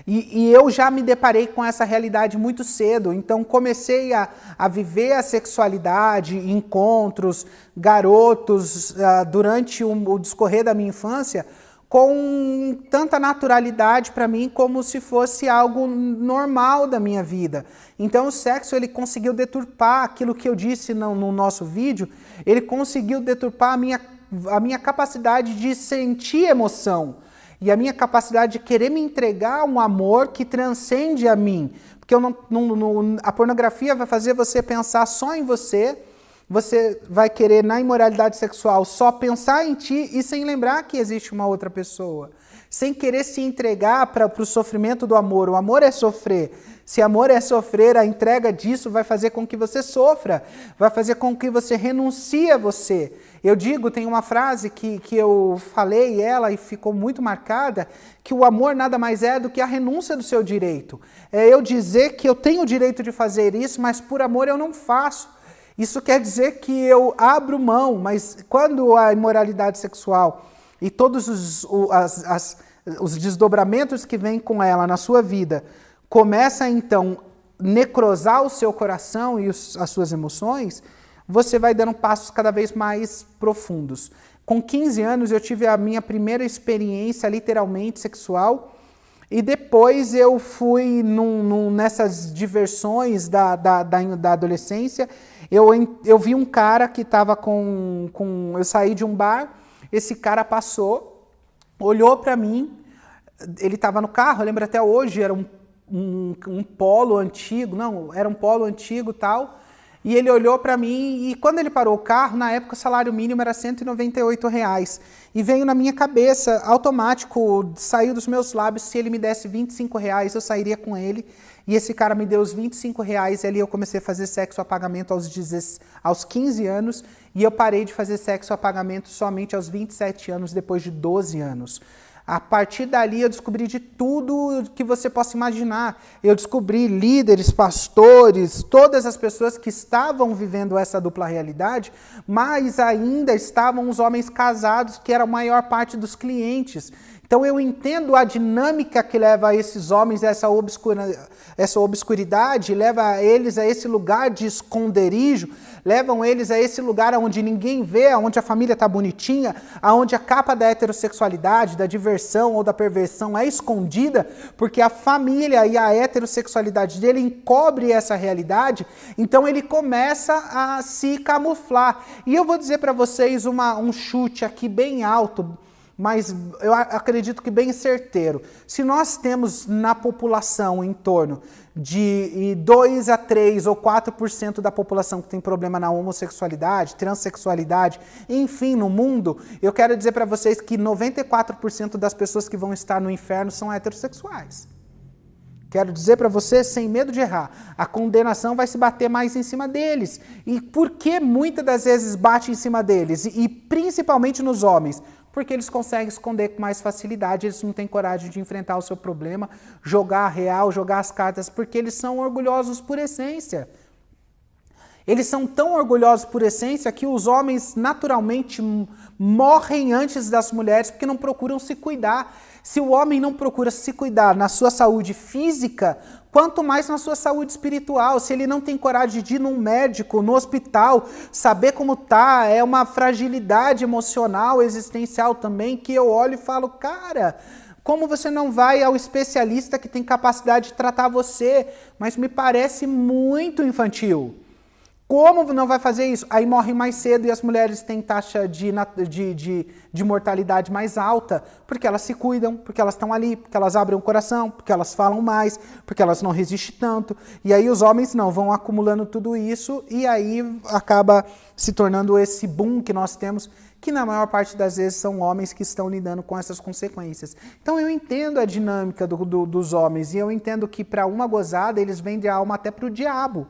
E eu já me deparei com essa realidade muito cedo, então comecei a viver a sexualidade, encontros, garotos, durante o discorrer da minha infância, com tanta naturalidade para mim como se fosse algo normal da minha vida. Então o sexo ele conseguiu deturpar aquilo que eu disse no nosso vídeo, ele conseguiu deturpar a minha capacidade de sentir emoção. E a minha capacidade de querer me entregar um amor que transcende a mim. Porque a pornografia vai fazer você pensar só em você, você vai querer na imoralidade sexual só pensar em ti e sem lembrar que existe uma outra pessoa. Sem querer se entregar para o sofrimento do amor. O amor é sofrer. Se amor é sofrer, a entrega disso vai fazer com que você sofra, vai fazer com que você renuncie a você. Eu digo, tem uma frase que eu falei ela e ficou muito marcada, que o amor nada mais é do que a renúncia do seu direito. É eu dizer que eu tenho o direito de fazer isso, mas por amor eu não faço. Isso quer dizer que eu abro mão, mas quando a imoralidade sexual e todos os desdobramentos que vêm com ela na sua vida começa então necrosar o seu coração e as suas emoções, você vai dando passos cada vez mais profundos. Com 15 anos eu tive a minha primeira experiência literalmente sexual e depois eu fui nessas diversões da adolescência, eu vi um cara que estava eu saí de um bar, esse cara passou, olhou para mim, ele estava no carro, eu lembro até hoje, era um polo antigo, era um polo antigo tal, e ele olhou para mim e quando ele parou o carro, na época o salário mínimo era R$198, e veio na minha cabeça, automático, saiu dos meus lábios, se ele me desse R$25, eu sairia com ele, e esse cara me deu os R$25, e ali eu comecei a fazer sexo a pagamento aos 15 anos, e eu parei de fazer sexo a pagamento somente aos 27 anos, depois de 12 anos. A partir dali eu descobri de tudo que você possa imaginar. Eu descobri líderes, pastores, todas as pessoas que estavam vivendo essa dupla realidade, mas ainda estavam os homens casados, que era a maior parte dos clientes. Então eu entendo a dinâmica que leva esses homens a essa obscuridade, leva eles a esse lugar de esconderijo, levam eles a esse lugar onde ninguém vê, onde a família está bonitinha, onde a capa da heterossexualidade, da diversão ou da perversão é escondida, porque a família e a heterossexualidade dele encobre essa realidade, então ele começa a se camuflar. E eu vou dizer para vocês um chute aqui bem alto, mas eu acredito que bem certeiro. Se nós temos na população em torno de 2 a 3 ou 4% da população que tem problema na homossexualidade, transexualidade, enfim, no mundo, eu quero dizer para vocês que 94% das pessoas que vão estar no inferno são heterossexuais. Quero dizer para você, sem medo de errar, a condenação vai se bater mais em cima deles. E por que muitas das vezes bate em cima deles? E principalmente nos homens? Porque eles conseguem esconder com mais facilidade, eles não têm coragem de enfrentar o seu problema, jogar a real, jogar as cartas, porque eles são orgulhosos por essência. Eles são tão orgulhosos por essência que os homens naturalmente morrem antes das mulheres porque não procuram se cuidar. Se o homem não procura se cuidar na sua saúde física, quanto mais na sua saúde espiritual. Se ele não tem coragem de ir num médico, no hospital, saber como tá, é uma fragilidade emocional, existencial também, que eu olho e falo, cara, como você não vai ao especialista que tem capacidade de tratar você? Mas me parece muito infantil. Como não vai fazer isso? Aí morrem mais cedo e as mulheres têm taxa de mortalidade mais alta, porque elas se cuidam, porque elas estão ali, porque elas abrem o coração, porque elas falam mais, porque elas não resistem tanto. E aí os homens não, vão acumulando tudo isso e aí acaba se tornando esse boom que nós temos, que na maior parte das vezes são homens que estão lidando com essas consequências. Então eu entendo a dinâmica dos homens e eu entendo que para uma gozada eles vendem a alma até para o diabo.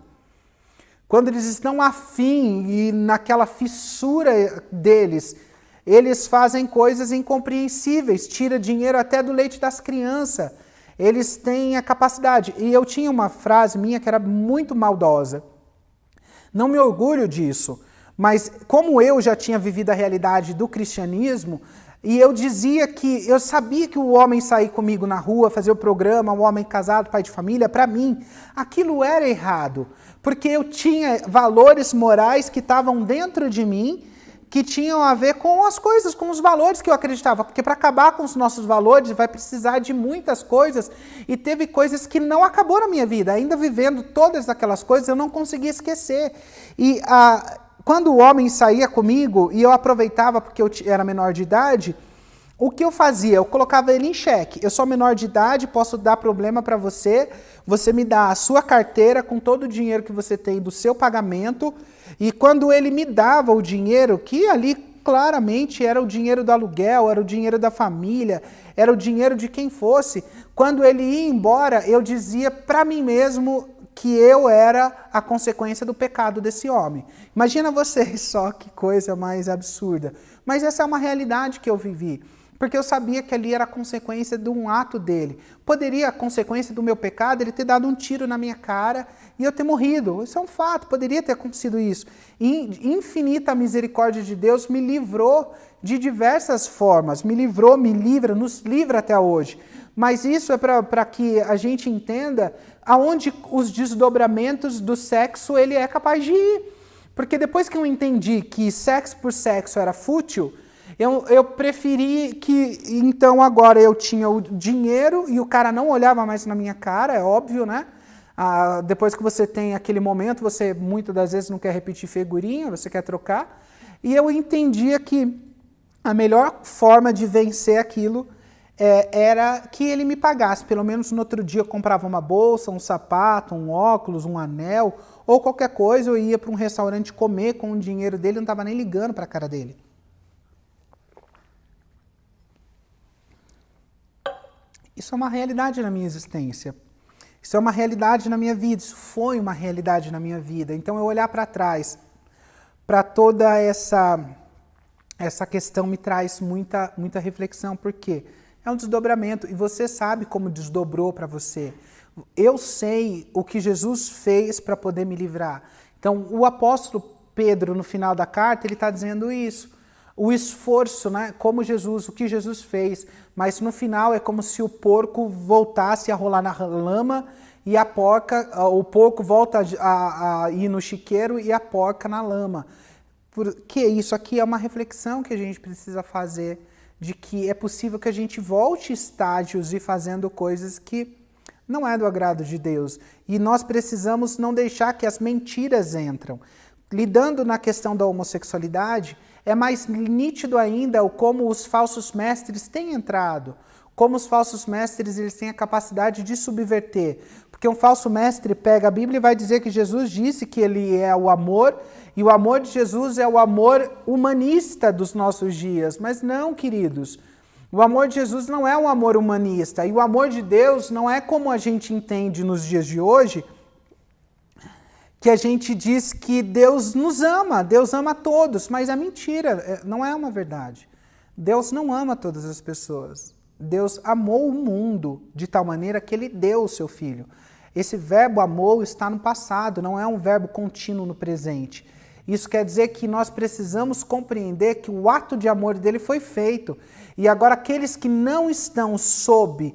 Quando eles estão afim e naquela fissura deles, eles fazem coisas incompreensíveis, tira dinheiro até do leite das crianças. Eles têm a capacidade. E eu tinha uma frase minha que era muito maldosa. Não me orgulho disso, mas como eu já tinha vivido a realidade do cristianismo, E eu dizia que eu sabia que o homem sair comigo na rua, fazer o programa, o homem casado, pai de família, para mim, aquilo era errado. Porque eu tinha valores morais que estavam dentro de mim, que tinham a ver com as coisas, com os valores que eu acreditava. Porque para acabar com os nossos valores vai precisar de muitas coisas. E teve coisas que não acabou na minha vida. Ainda vivendo todas aquelas coisas, eu não conseguia esquecer. E quando o homem saía comigo, e eu aproveitava porque eu era menor de idade, o que eu fazia? Eu colocava ele em xeque. Eu sou menor de idade, posso dar problema para você, você me dá a sua carteira com todo o dinheiro que você tem do seu pagamento, e quando ele me dava o dinheiro, que ali claramente era o dinheiro do aluguel, era o dinheiro da família, era o dinheiro de quem fosse, quando ele ia embora, eu dizia para mim mesmo que eu era a consequência do pecado desse homem. Imagina vocês só que coisa mais absurda. Mas essa é uma realidade que eu vivi. Porque eu sabia que ali era a consequência de um ato dele. Poderia, a consequência do meu pecado, ele ter dado um tiro na minha cara e eu ter morrido. Isso é um fato, poderia ter acontecido isso. E infinita misericórdia de Deus me livrou de diversas formas. Me livrou, me livra, nos livra até hoje. Mas isso é para que a gente entenda aonde os desdobramentos do sexo ele é capaz de ir. Porque depois que eu entendi que sexo por sexo era fútil, eu preferi que, então agora eu tinha o dinheiro e o cara não olhava mais na minha cara, é óbvio, né? Depois que você tem aquele momento, você muitas das vezes não quer repetir figurinha, você quer trocar. E eu entendia que a melhor forma de vencer aquilo era que ele me pagasse. Pelo menos no outro dia eu comprava uma bolsa, um sapato, um óculos, um anel, ou qualquer coisa, eu ia para um restaurante comer com o dinheiro dele, não estava nem ligando para a cara dele. Isso é uma realidade na minha existência. Isso é uma realidade na minha vida. Isso foi uma realidade na minha vida. Então, eu olhar para trás, para toda essa questão me traz muita reflexão. Por quê? É um desdobramento. E você sabe como desdobrou para você. Eu sei o que Jesus fez para poder me livrar. Então, o apóstolo Pedro, no final da carta, ele está dizendo isso. O esforço, né? Como Jesus, o que Jesus fez, mas no final é como se o porco voltasse a rolar na lama e o porco volta a ir no chiqueiro e a porca na lama. Porque isso aqui é uma reflexão que a gente precisa fazer de que é possível que a gente volte estágios e fazendo coisas que não é do agrado de Deus. E nós precisamos não deixar que as mentiras entram. Lidando na questão da homossexualidade, é mais nítido ainda como os falsos mestres têm entrado, como os falsos mestres eles têm a capacidade de subverter. Porque um falso mestre pega a Bíblia e vai dizer que Jesus disse que ele é o amor, e o amor de Jesus é o amor humanista dos nossos dias. Mas não, queridos, o amor de Jesus não é um amor humanista, e o amor de Deus não é como a gente entende nos dias de hoje, que a gente diz que Deus nos ama, Deus ama todos, mas é mentira, não é uma verdade. Deus não ama todas as pessoas. Deus amou o mundo de tal maneira que Ele deu o seu Filho. Esse verbo amou está no passado, não é um verbo contínuo no presente. Isso quer dizer que nós precisamos compreender que o ato de amor dele foi feito. E agora aqueles que não estão sob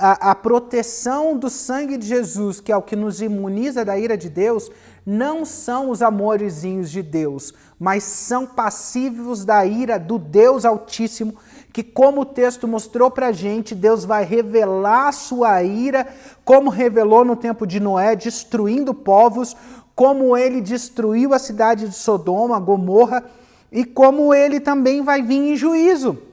a proteção do sangue de Jesus, que é o que nos imuniza da ira de Deus, não são os amorezinhos de Deus, mas são passivos da ira do Deus Altíssimo, que como o texto mostrou para a gente, Deus vai revelar a sua ira, como revelou no tempo de Noé, destruindo povos, como ele destruiu a cidade de Sodoma, Gomorra, e como ele também vai vir em juízo.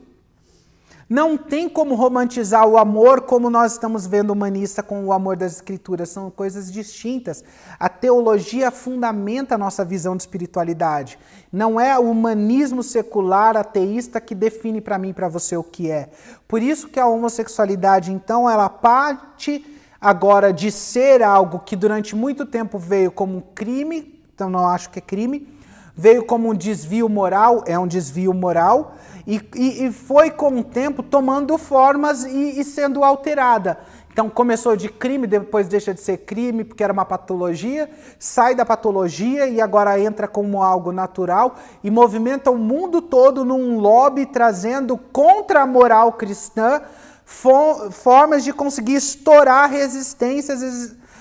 Não tem como romantizar o amor como nós estamos vendo humanista com o amor das Escrituras. São coisas distintas. A teologia fundamenta a nossa visão de espiritualidade. Não é o humanismo secular, ateísta, que define para mim e para você o que é. Por isso que a homossexualidade, então, ela parte agora de ser algo que durante muito tempo veio como um crime, então não acho que é crime, veio como um desvio moral, é um desvio moral, e foi com o tempo tomando formas e sendo alterada. Então começou de crime, depois deixa de ser crime porque era uma patologia, sai da patologia e agora entra como algo natural e movimenta o mundo todo num lobby trazendo contra a moral cristã formas de conseguir estourar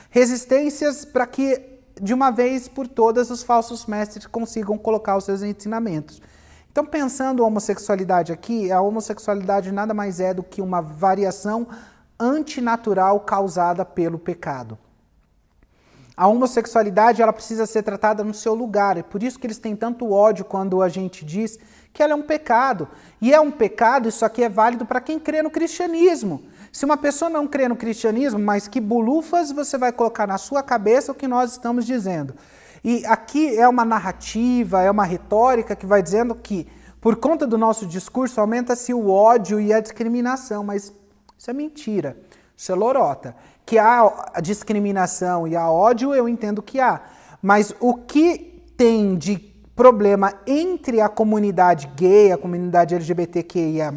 resistências para que de uma vez por todas os falsos mestres consigam colocar os seus ensinamentos. Então, pensando a homossexualidade aqui, a homossexualidade nada mais é do que uma variação antinatural causada pelo pecado. A homossexualidade ela precisa ser tratada no seu lugar, é por isso que eles têm tanto ódio quando a gente diz que ela é um pecado. E é um pecado, isso aqui é válido para quem crê no cristianismo. Se uma pessoa não crê no cristianismo, mas que bulufas você vai colocar na sua cabeça o que nós estamos dizendo. E aqui é uma narrativa, é uma retórica que vai dizendo que, por conta do nosso discurso, aumenta-se o ódio e a discriminação, mas isso é mentira, isso é lorota. Que há a discriminação e há ódio, eu entendo que há. Mas o que tem de problema entre a comunidade gay, a comunidade LGBTQIA+,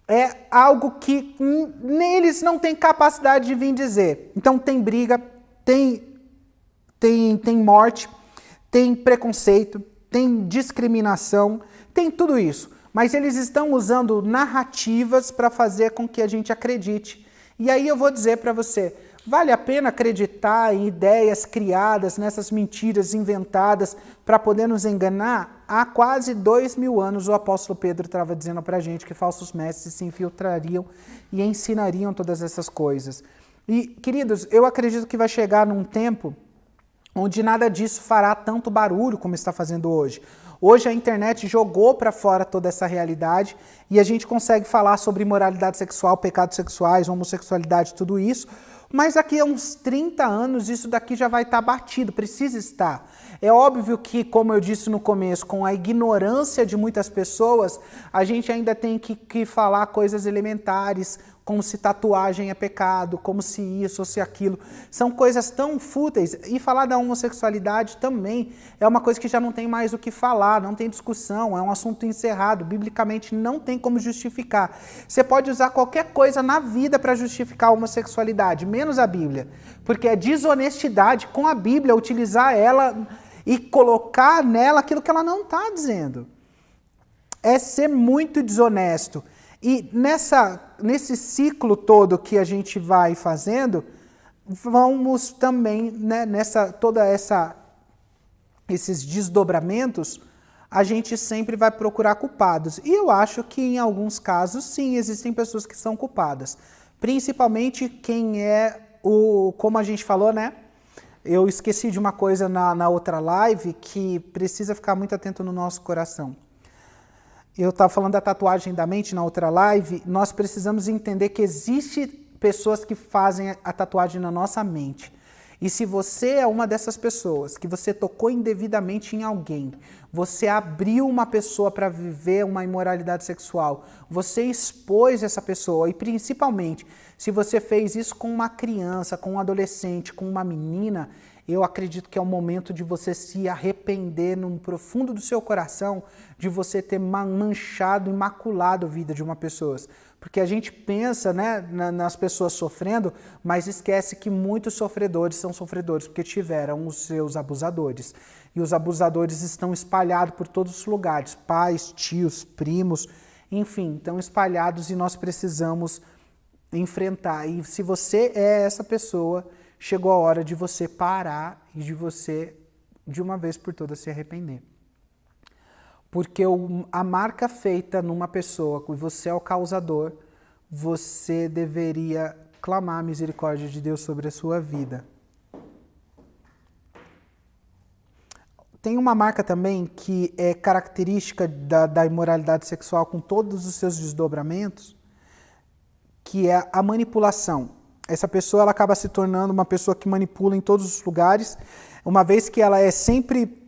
é algo que neles não tem capacidade de vir dizer. Então tem briga, tem morte, tem preconceito, tem discriminação, tem tudo isso. Mas eles estão usando narrativas para fazer com que a gente acredite. E aí eu vou dizer para você, vale a pena acreditar em ideias criadas, nessas mentiras inventadas para poder nos enganar? Há quase 2000 anos o apóstolo Pedro estava dizendo para a gente que falsos mestres se infiltrariam e ensinariam todas essas coisas. E, queridos, eu acredito que vai chegar num tempo onde nada disso fará tanto barulho como está fazendo hoje. Hoje a internet jogou para fora toda essa realidade e a gente consegue falar sobre imoralidade sexual, pecados sexuais, homossexualidade, tudo isso, mas daqui a uns 30 anos isso daqui já vai estar batido, precisa estar. É óbvio que, como eu disse no começo, com a ignorância de muitas pessoas, a gente ainda tem que falar coisas elementares, como se tatuagem é pecado, como se isso ou se aquilo. São coisas tão fúteis. E falar da homossexualidade também é uma coisa que já não tem mais o que falar, não tem discussão, é um assunto encerrado. Biblicamente não tem como justificar. Você pode usar qualquer coisa na vida para justificar a homossexualidade, menos a Bíblia. Porque é desonestidade com a Bíblia utilizar ela e colocar nela aquilo que ela não está dizendo. É ser muito desonesto. E nesse ciclo todo que a gente vai fazendo, vamos também, né, esses desdobramentos, a gente sempre vai procurar culpados. E eu acho que em alguns casos, sim, existem pessoas que são culpadas. Principalmente quem como a gente falou, né? Eu esqueci de uma coisa na outra live que precisa ficar muito atento no nosso coração. Eu estava falando da tatuagem da mente na outra live, nós precisamos entender que existe pessoas que fazem a tatuagem na nossa mente. E se você é uma dessas pessoas, que você tocou indevidamente em alguém, você abriu uma pessoa para viver uma imoralidade sexual, você expôs essa pessoa, e principalmente, se você fez isso com uma criança, com um adolescente, com uma menina, eu acredito que é o momento de você se arrepender no profundo do seu coração de você ter manchado, imaculado a vida de uma pessoa. Porque a gente pensa, né, nas pessoas sofrendo, mas esquece que muitos sofredores são sofredores porque tiveram os seus abusadores. E os abusadores estão espalhados por todos os lugares, pais, tios, primos, enfim, estão espalhados e nós precisamos enfrentar. E se você é essa pessoa, chegou a hora de você parar e de você, de uma vez por todas, se arrepender. Porque a marca feita numa pessoa, que você é o causador, você deveria clamar a misericórdia de Deus sobre a sua vida. Tem uma marca também que é característica da imoralidade sexual com todos os seus desdobramentos, que é a manipulação. Essa pessoa ela acaba se tornando uma pessoa que manipula em todos os lugares, uma vez que ela é sempre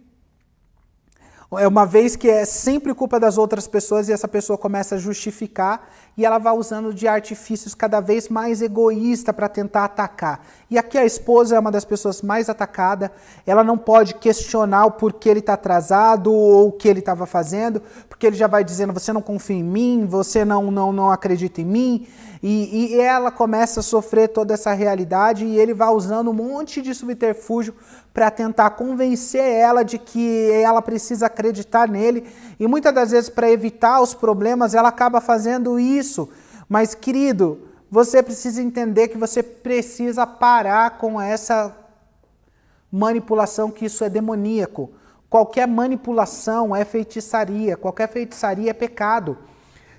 culpa das outras pessoas e essa pessoa começa a justificar e ela vai usando de artifícios cada vez mais egoístas para tentar atacar. E aqui a esposa é uma das pessoas mais atacadas, ela não pode questionar o porquê ele está atrasado ou o que ele estava fazendo, porque ele já vai dizendo, você não confia em mim, você não acredita em mim, e ela começa a sofrer toda essa realidade e ele vai usando um monte de subterfúgio para tentar convencer ela de que ela precisa acreditar nele, e muitas das vezes para evitar os problemas ela acaba fazendo isso. Mas querido, você precisa entender que você precisa parar com essa manipulação, que isso é demoníaco. Qualquer manipulação é feitiçaria, qualquer feitiçaria é pecado.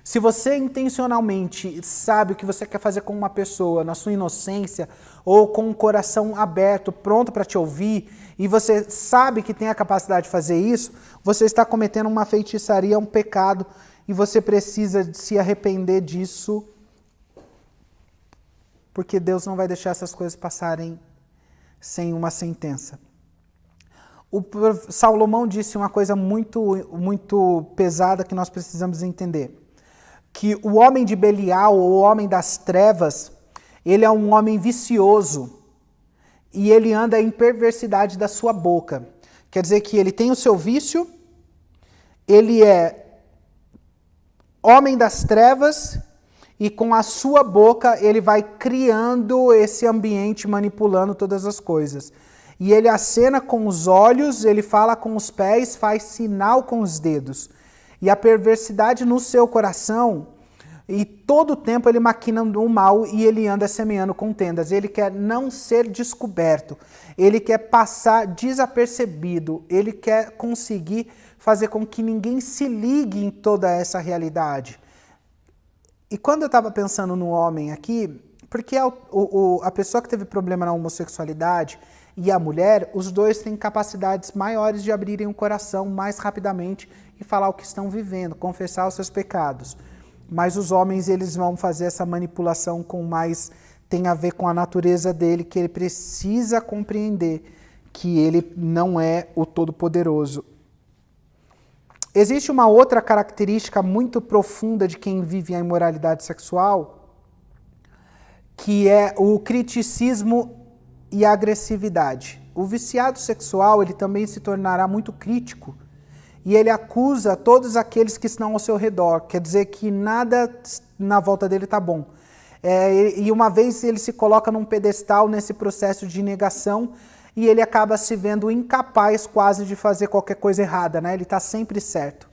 Se você intencionalmente sabe o que você quer fazer com uma pessoa, na sua inocência, ou com um coração aberto, pronto para te ouvir, e você sabe que tem a capacidade de fazer isso, você está cometendo uma feitiçaria, um pecado, e você precisa se arrepender disso, porque Deus não vai deixar essas coisas passarem sem uma sentença. O Salomão disse uma coisa muito pesada que nós precisamos entender. Que o homem de Belial, ou o homem das trevas, ele é um homem vicioso e ele anda em perversidade da sua boca. Quer dizer que ele tem o seu vício, ele é homem das trevas e com a sua boca ele vai criando esse ambiente, manipulando todas as coisas. E ele acena com os olhos, ele fala com os pés, faz sinal com os dedos. E a perversidade no seu coração, e todo o tempo ele maquina o mal e ele anda semeando contendas. Ele quer não ser descoberto, ele quer passar desapercebido, ele quer conseguir fazer com que ninguém se ligue em toda essa realidade. E quando eu estava pensando no homem aqui, porque a pessoa que teve problema na homossexualidade e a mulher, os dois têm capacidades maiores de abrirem o coração mais rapidamente e falar o que estão vivendo, confessar os seus pecados. Mas os homens, eles vão fazer essa manipulação com mais, tem a ver com a natureza dele, que ele precisa compreender que ele não é o Todo-Poderoso. Existe uma outra característica muito profunda de quem vive a imoralidade sexual, que é o criticismo e a agressividade. O viciado sexual, ele também se tornará muito crítico, e ele acusa todos aqueles que estão ao seu redor. Quer dizer que nada na volta dele está bom. E uma vez ele se coloca num pedestal nesse processo de negação e ele acaba se vendo incapaz quase de fazer qualquer coisa errada, né? Ele está sempre certo.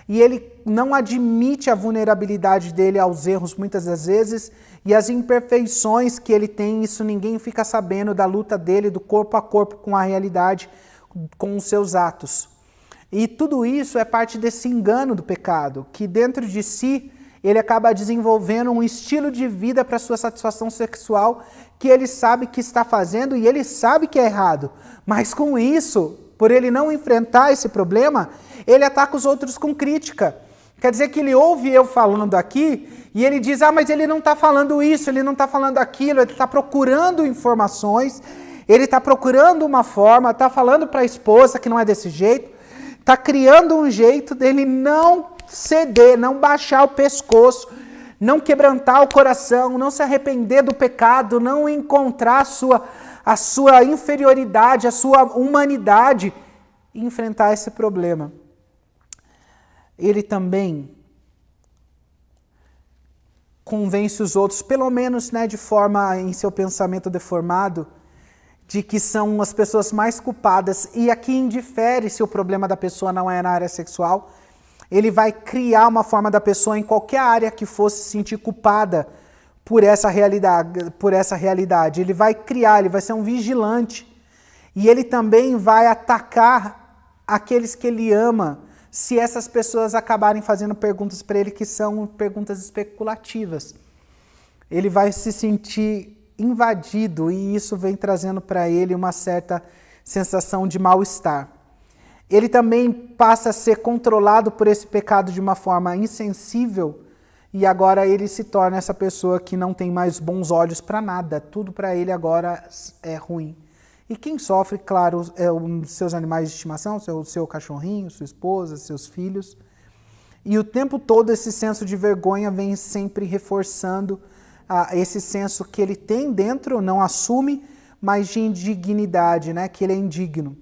E ele não admite a vulnerabilidade dele aos erros muitas das vezes e as imperfeições que ele tem, isso ninguém fica sabendo da luta dele, do corpo a corpo com a realidade, com os seus atos. E tudo isso é parte desse engano do pecado, que dentro de si ele acaba desenvolvendo um estilo de vida para sua satisfação sexual que ele sabe que está fazendo e ele sabe que é errado. Mas com isso, por ele não enfrentar esse problema, ele ataca os outros com crítica. Quer dizer que ele ouve eu falando aqui e ele diz, mas ele não está falando isso, ele não está falando aquilo, ele está procurando informações, ele está procurando uma forma, está falando para a esposa que não é desse jeito, está criando um jeito dele não ceder, não baixar o pescoço, não quebrantar o coração, não se arrepender do pecado, não encontrar a sua inferioridade, a sua humanidade e enfrentar esse problema. Ele também convence os outros, pelo menos de forma em seu pensamento deformado, de que são as pessoas mais culpadas, e aqui indifere se o problema da pessoa não é na área sexual, ele vai criar uma forma da pessoa em qualquer área que fosse se sentir culpada por essa realidade. Ele vai criar, ele vai ser um vigilante, e ele também vai atacar aqueles que ele ama, se essas pessoas acabarem fazendo perguntas para ele que são perguntas especulativas. Ele vai se sentir invadido e isso vem trazendo para ele uma certa sensação de mal-estar. Ele também passa a ser controlado por esse pecado de uma forma insensível e agora ele se torna essa pessoa que não tem mais bons olhos para nada, tudo para ele agora é ruim. E quem sofre, claro, é os seus animais de estimação, seu cachorrinho, sua esposa, seus filhos. E o tempo todo esse senso de vergonha vem sempre reforçando esse senso que ele tem dentro, não assume, mas de indignidade, né? Que ele é indigno.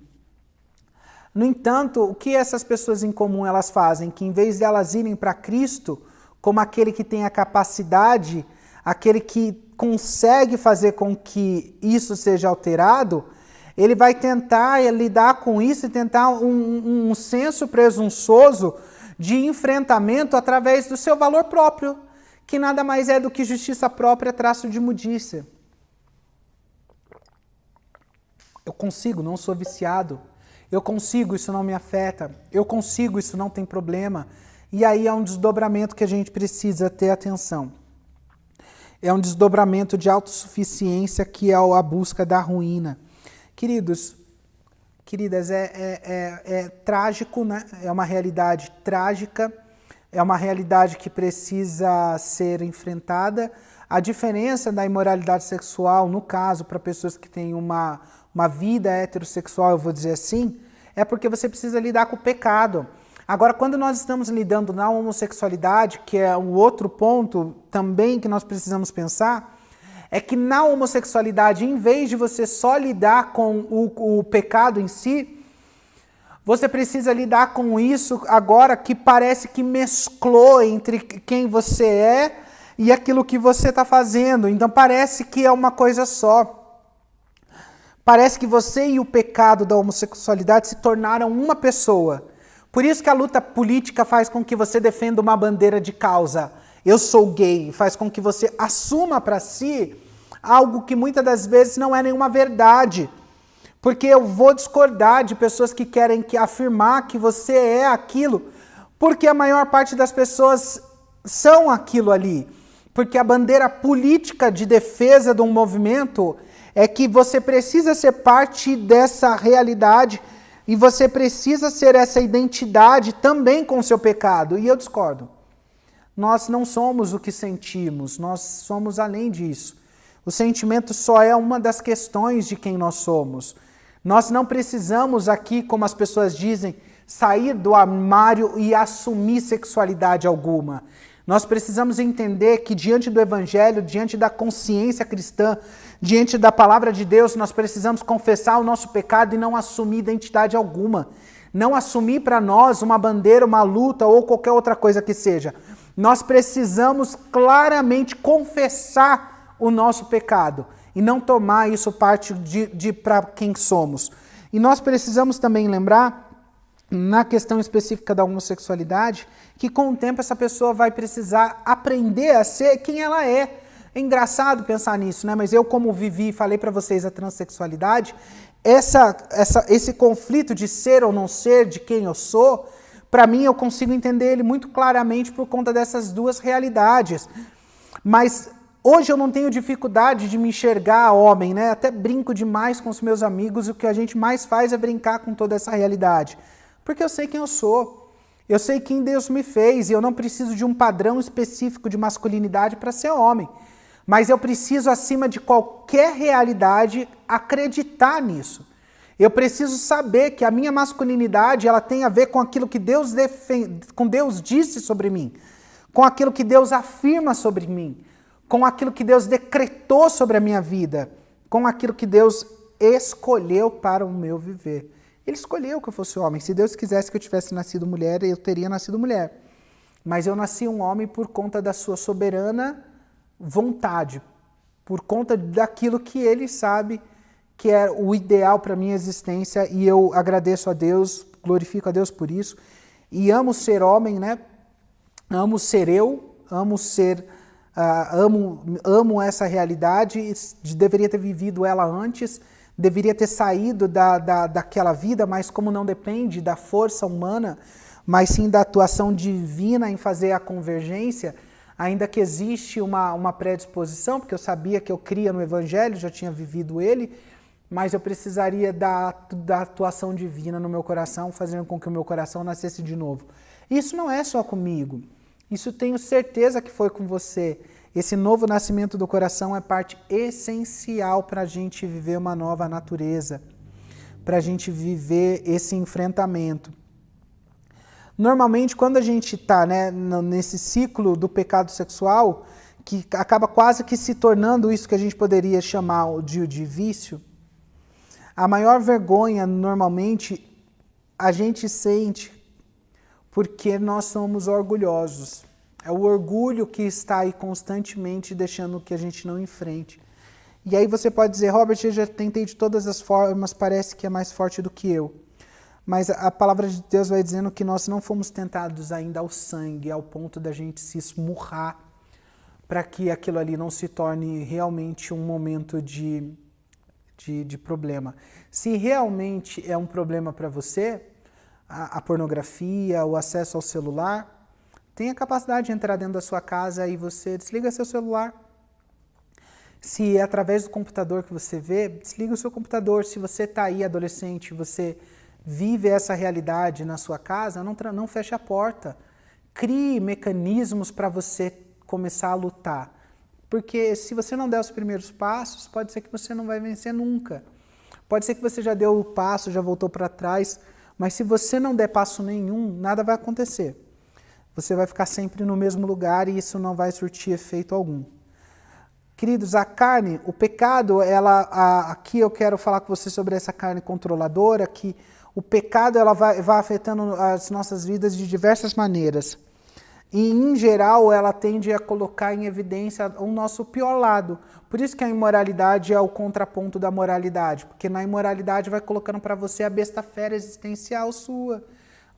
No entanto, o que essas pessoas em comum elas fazem? Que em vez de elas irem para Cristo, como aquele que tem a capacidade, aquele que consegue fazer com que isso seja alterado, ele vai tentar lidar com isso e tentar um senso presunçoso de enfrentamento através do seu valor próprio, que nada mais é do que justiça própria, traço de imundícia. Eu consigo, não sou viciado. Eu consigo, isso não me afeta. Eu consigo, isso não tem problema. E aí é um desdobramento que a gente precisa ter atenção. É um desdobramento de autossuficiência que é a busca da ruína. Queridos, queridas, é trágico, né? É uma realidade trágica, é uma realidade que precisa ser enfrentada. A diferença da imoralidade sexual, no caso, para pessoas que têm uma vida heterossexual, eu vou dizer assim, é porque você precisa lidar com o pecado. Agora, quando nós estamos lidando na homossexualidade, que é um outro ponto também que nós precisamos pensar, é que na homossexualidade, em vez de você só lidar com o pecado em si, você precisa lidar com isso agora que parece que mesclou entre quem você é e aquilo que você está fazendo. Então parece que é uma coisa só. Parece que você e o pecado da homossexualidade se tornaram uma pessoa. Por isso que a luta política faz com que você defenda uma bandeira de causa. Eu sou gay, faz com que você assuma para si algo que muitas das vezes não é nenhuma verdade. Porque eu vou discordar de pessoas que querem afirmar que você é aquilo, porque a maior parte das pessoas são aquilo ali. Porque a bandeira política de defesa de um movimento é que você precisa ser parte dessa realidade e você precisa ser essa identidade também com o seu pecado. E eu discordo. Nós não somos o que sentimos, nós somos além disso. O sentimento só é uma das questões de quem nós somos. Nós não precisamos aqui, como as pessoas dizem, sair do armário e assumir sexualidade alguma. Nós precisamos entender que diante do Evangelho, diante da consciência cristã, diante da palavra de Deus, nós precisamos confessar o nosso pecado e não assumir identidade alguma. Não assumir para nós uma bandeira, uma luta ou qualquer outra coisa que seja. Nós precisamos claramente confessar o nosso pecado e não tomar isso parte de para quem somos. E nós precisamos também lembrar, na questão específica da homossexualidade, que com o tempo essa pessoa vai precisar aprender a ser quem ela é. É engraçado pensar nisso, né? Mas eu, como vivi e falei para vocês a transexualidade, esse conflito de ser ou não ser, de quem eu sou, para mim eu consigo entender ele muito claramente por conta dessas duas realidades. Mas hoje eu não tenho dificuldade de me enxergar homem, né? Até brinco demais com os meus amigos e o que a gente mais faz é brincar com toda essa realidade. Porque eu sei quem eu sou. Eu sei quem Deus me fez e eu não preciso de um padrão específico de masculinidade para ser homem. Mas eu preciso, acima de qualquer realidade, acreditar nisso. Eu preciso saber que a minha masculinidade ela tem a ver com aquilo que Deus disse sobre mim, com aquilo que Deus afirma sobre mim, com aquilo que Deus decretou sobre a minha vida, com aquilo que Deus escolheu para o meu viver. Ele escolheu que eu fosse homem. Se Deus quisesse que eu tivesse nascido mulher, eu teria nascido mulher. Mas eu nasci um homem por conta da sua soberana vontade, por conta daquilo que Ele sabe que é o ideal para a minha existência, e eu agradeço a Deus, glorifico a Deus por isso, e amo ser homem, né? Amo ser eu, amo essa realidade, deveria ter vivido ela antes, deveria ter saído daquela vida, mas como não depende da força humana, mas sim da atuação divina em fazer a convergência, ainda que existe uma predisposição, porque eu sabia que eu cria no Evangelho, já tinha vivido ele, mas eu precisaria da atuação divina no meu coração, fazendo com que o meu coração nascesse de novo. Isso não é só comigo, isso tenho certeza que foi com você. Esse novo nascimento do coração é parte essencial para a gente viver uma nova natureza, para a gente viver esse enfrentamento. Normalmente, quando a gente está, né, nesse ciclo do pecado sexual, que acaba quase que se tornando isso que a gente poderia chamar de vício, a maior vergonha, normalmente, a gente sente porque nós somos orgulhosos. É o orgulho que está aí constantemente deixando que a gente não enfrente. E aí você pode dizer, Robert, eu já tentei de todas as formas, parece que é mais forte do que eu. Mas a palavra de Deus vai dizendo que nós não fomos tentados ainda ao sangue, ao ponto da gente se esmurrar, para que aquilo ali não se torne realmente um momento de problema. Se realmente é um problema para você, a pornografia, o acesso ao celular, tem a capacidade de entrar dentro da sua casa e você desliga seu celular. Se é através do computador que você vê, desliga o seu computador. Se você está aí adolescente, você vive essa realidade na sua casa, não feche a porta. Crie mecanismos para você começar a lutar. Porque se você não der os primeiros passos, pode ser que você não vai vencer nunca. Pode ser que você já deu o passo, já voltou para trás, mas se você não der passo nenhum, nada vai acontecer. Você vai ficar sempre no mesmo lugar e isso não vai surtir efeito algum. Queridos, a carne, o pecado, aqui eu quero falar com você sobre essa carne controladora, que o pecado ela vai afetando as nossas vidas de diversas maneiras. E, em geral, ela tende a colocar em evidência o nosso pior lado. Por isso que a imoralidade é o contraponto da moralidade. Porque na imoralidade vai colocando para você a besta fera existencial sua.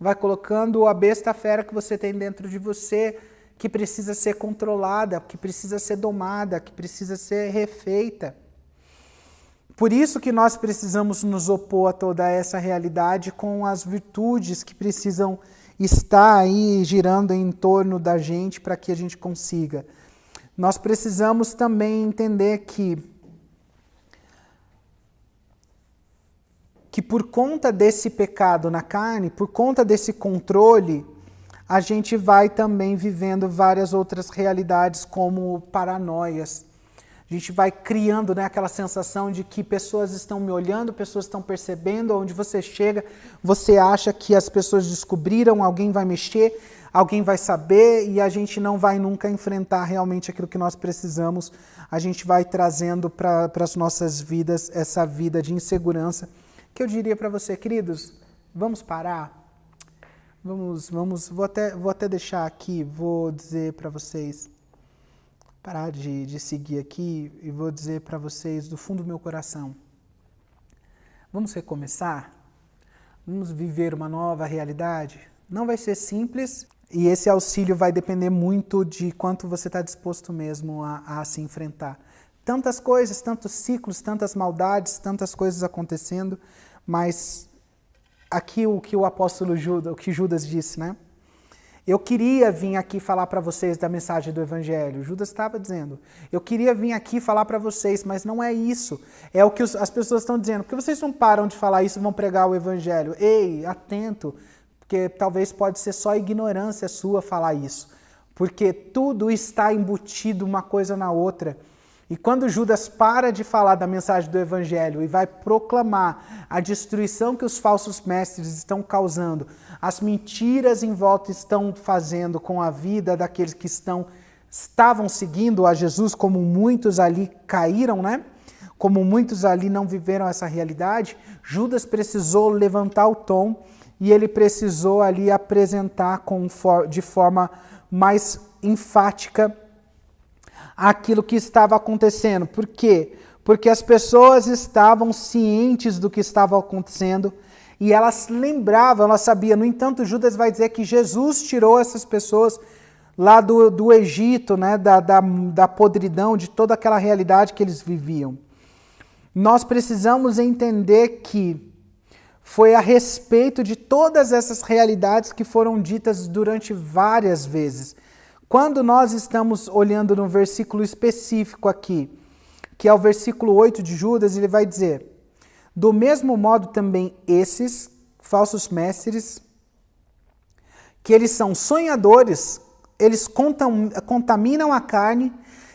Vai colocando a besta fera que você tem dentro de você, que precisa ser controlada, que precisa ser domada, que precisa ser refeita. Por isso que nós precisamos nos opor a toda essa realidade com as virtudes que precisam estar aí girando em torno da gente para que a gente consiga. Nós precisamos também entender que por conta desse pecado na carne, por conta desse controle, a gente vai também vivendo várias outras realidades como paranoias. A gente vai criando, né, aquela sensação de que pessoas estão me olhando, pessoas estão percebendo, onde você chega, você acha que as pessoas descobriram, alguém vai mexer, alguém vai saber e a gente não vai nunca enfrentar realmente aquilo que nós precisamos. A gente vai trazendo para as nossas vidas essa vida de insegurança, que eu diria para você, queridos, vamos parar? Vou até deixar aqui, vou dizer para vocês, parar de seguir aqui e vou dizer para vocês do fundo do meu coração. Vamos recomeçar? Vamos viver uma nova realidade? Não vai ser simples e esse auxílio vai depender muito de quanto você está disposto mesmo a se enfrentar. Tantas coisas, tantos ciclos, tantas maldades, tantas coisas acontecendo, mas aqui o que o apóstolo Judas, o que Judas disse, né? Eu queria vir aqui falar para vocês da mensagem do Evangelho. Judas estava dizendo, eu queria vir aqui falar para vocês, mas não é isso. É o que as pessoas estão dizendo. Por que vocês não param de falar isso e vão pregar o Evangelho? Ei, atento, porque talvez pode ser só ignorância sua falar isso. Porque tudo está embutido uma coisa na outra. E quando Judas para de falar da mensagem do Evangelho e vai proclamar a destruição que os falsos mestres estão causando, as mentiras em volta estão fazendo com a vida daqueles que estavam seguindo a Jesus, como muitos ali caíram, né? Como muitos ali não viveram essa realidade, Judas precisou levantar o tom e ele precisou ali apresentar de forma mais enfática aquilo que estava acontecendo. Por quê? Porque as pessoas estavam cientes do que estava acontecendo e elas lembravam, elas sabiam. No entanto, Judas vai dizer que Jesus tirou essas pessoas lá do Egito, né, da podridão, de toda aquela realidade que eles viviam. Nós precisamos entender que foi a respeito de todas essas realidades que foram ditas durante várias vezes. Quando nós estamos olhando no versículo específico aqui, que é o versículo 8 de Judas, ele vai dizer, do mesmo modo também esses falsos mestres, que eles são sonhadores, eles contaminam a carne,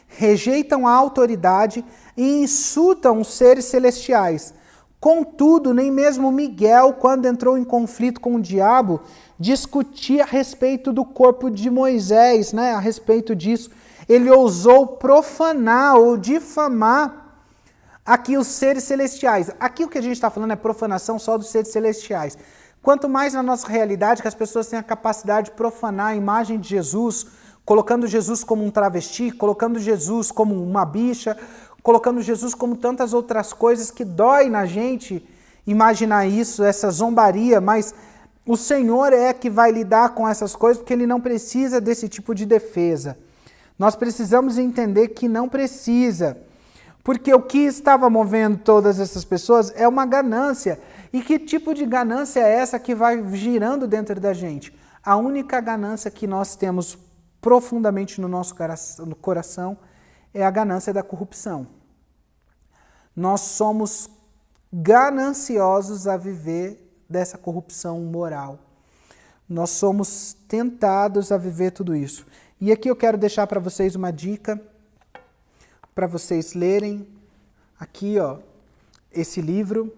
rejeitam a autoridade e insultam os seres celestiais. Contudo, nem mesmo Miguel, quando entrou em conflito com o diabo, discutia a respeito do corpo de Moisés, né? A respeito disso. Ele ousou profanar ou difamar aqui os seres celestiais. Aqui o que a gente está falando é profanação só dos seres celestiais. Quanto mais na nossa realidade que as pessoas têm a capacidade de profanar a imagem de Jesus, colocando Jesus como um travesti, colocando Jesus como uma bicha, colocando Jesus como tantas outras coisas que dói na gente imaginar isso, essa zombaria, mas o Senhor é que vai lidar com essas coisas porque Ele não precisa desse tipo de defesa. Nós precisamos entender que não precisa, porque o que estava movendo todas essas pessoas é uma ganância. E que tipo de ganância é essa que vai girando dentro da gente? A única ganância que nós temos profundamente no nosso coração é a ganância da corrupção. Nós somos gananciosos a viver dessa corrupção moral. Nós somos tentados a viver tudo isso. E aqui eu quero deixar para vocês uma dica, para vocês lerem. Aqui, ó, esse livro.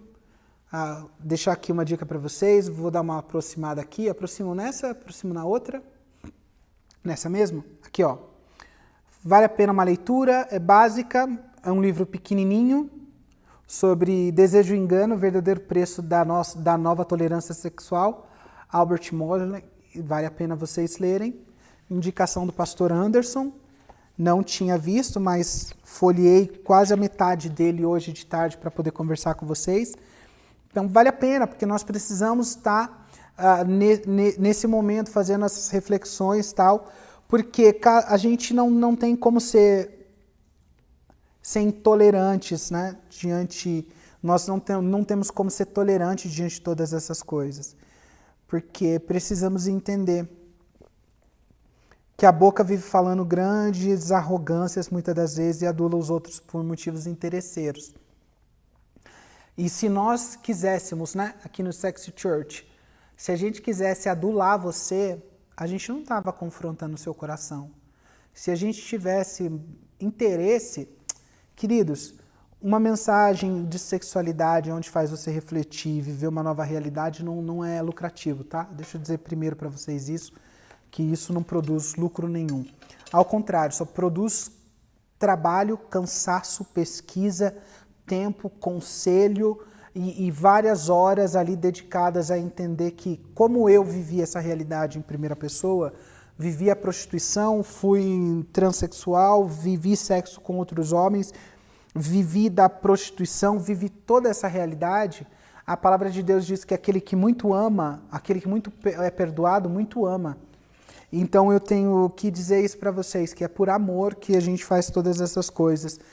Deixar aqui uma dica para vocês. Vou dar uma aproximada aqui. Aproximo nessa, aproximo na outra. Nessa mesmo? Aqui, ó. Vale a pena uma leitura, é básica, é um livro pequenininho, sobre Desejo e Engano, o verdadeiro preço da nova tolerância sexual, Albert Moller, vale a pena vocês lerem. Indicação do pastor Anderson, não tinha visto, mas folheei quase a metade dele hoje de tarde para poder conversar com vocês. Então vale a pena, porque nós precisamos estar nesse momento fazendo essas reflexões e tal, porque a gente não tem como ser intolerantes, né? Nós não temos como ser tolerantes diante de todas essas coisas, porque precisamos entender que a boca vive falando grandes arrogâncias muitas das vezes e adula os outros por motivos interesseiros. E se nós quiséssemos, né, aqui no Sexy Church, se a gente quisesse adular você, a gente não estava confrontando o seu coração. Se a gente tivesse interesse, queridos, uma mensagem de sexualidade onde faz você refletir, viver uma nova realidade não é lucrativo, tá? Deixa eu dizer primeiro para vocês isso, que isso não produz lucro nenhum. Ao contrário, só produz trabalho, cansaço, pesquisa, tempo, conselho e várias horas ali dedicadas a entender que, como eu vivi essa realidade em primeira pessoa, vivi a prostituição, fui transexual, vivi sexo com outros homens, vivi da prostituição, vivi toda essa realidade. A palavra de Deus diz que aquele que muito ama, aquele que muito é perdoado, muito ama. Então eu tenho que dizer isso para vocês, que é por amor que a gente faz todas essas coisas.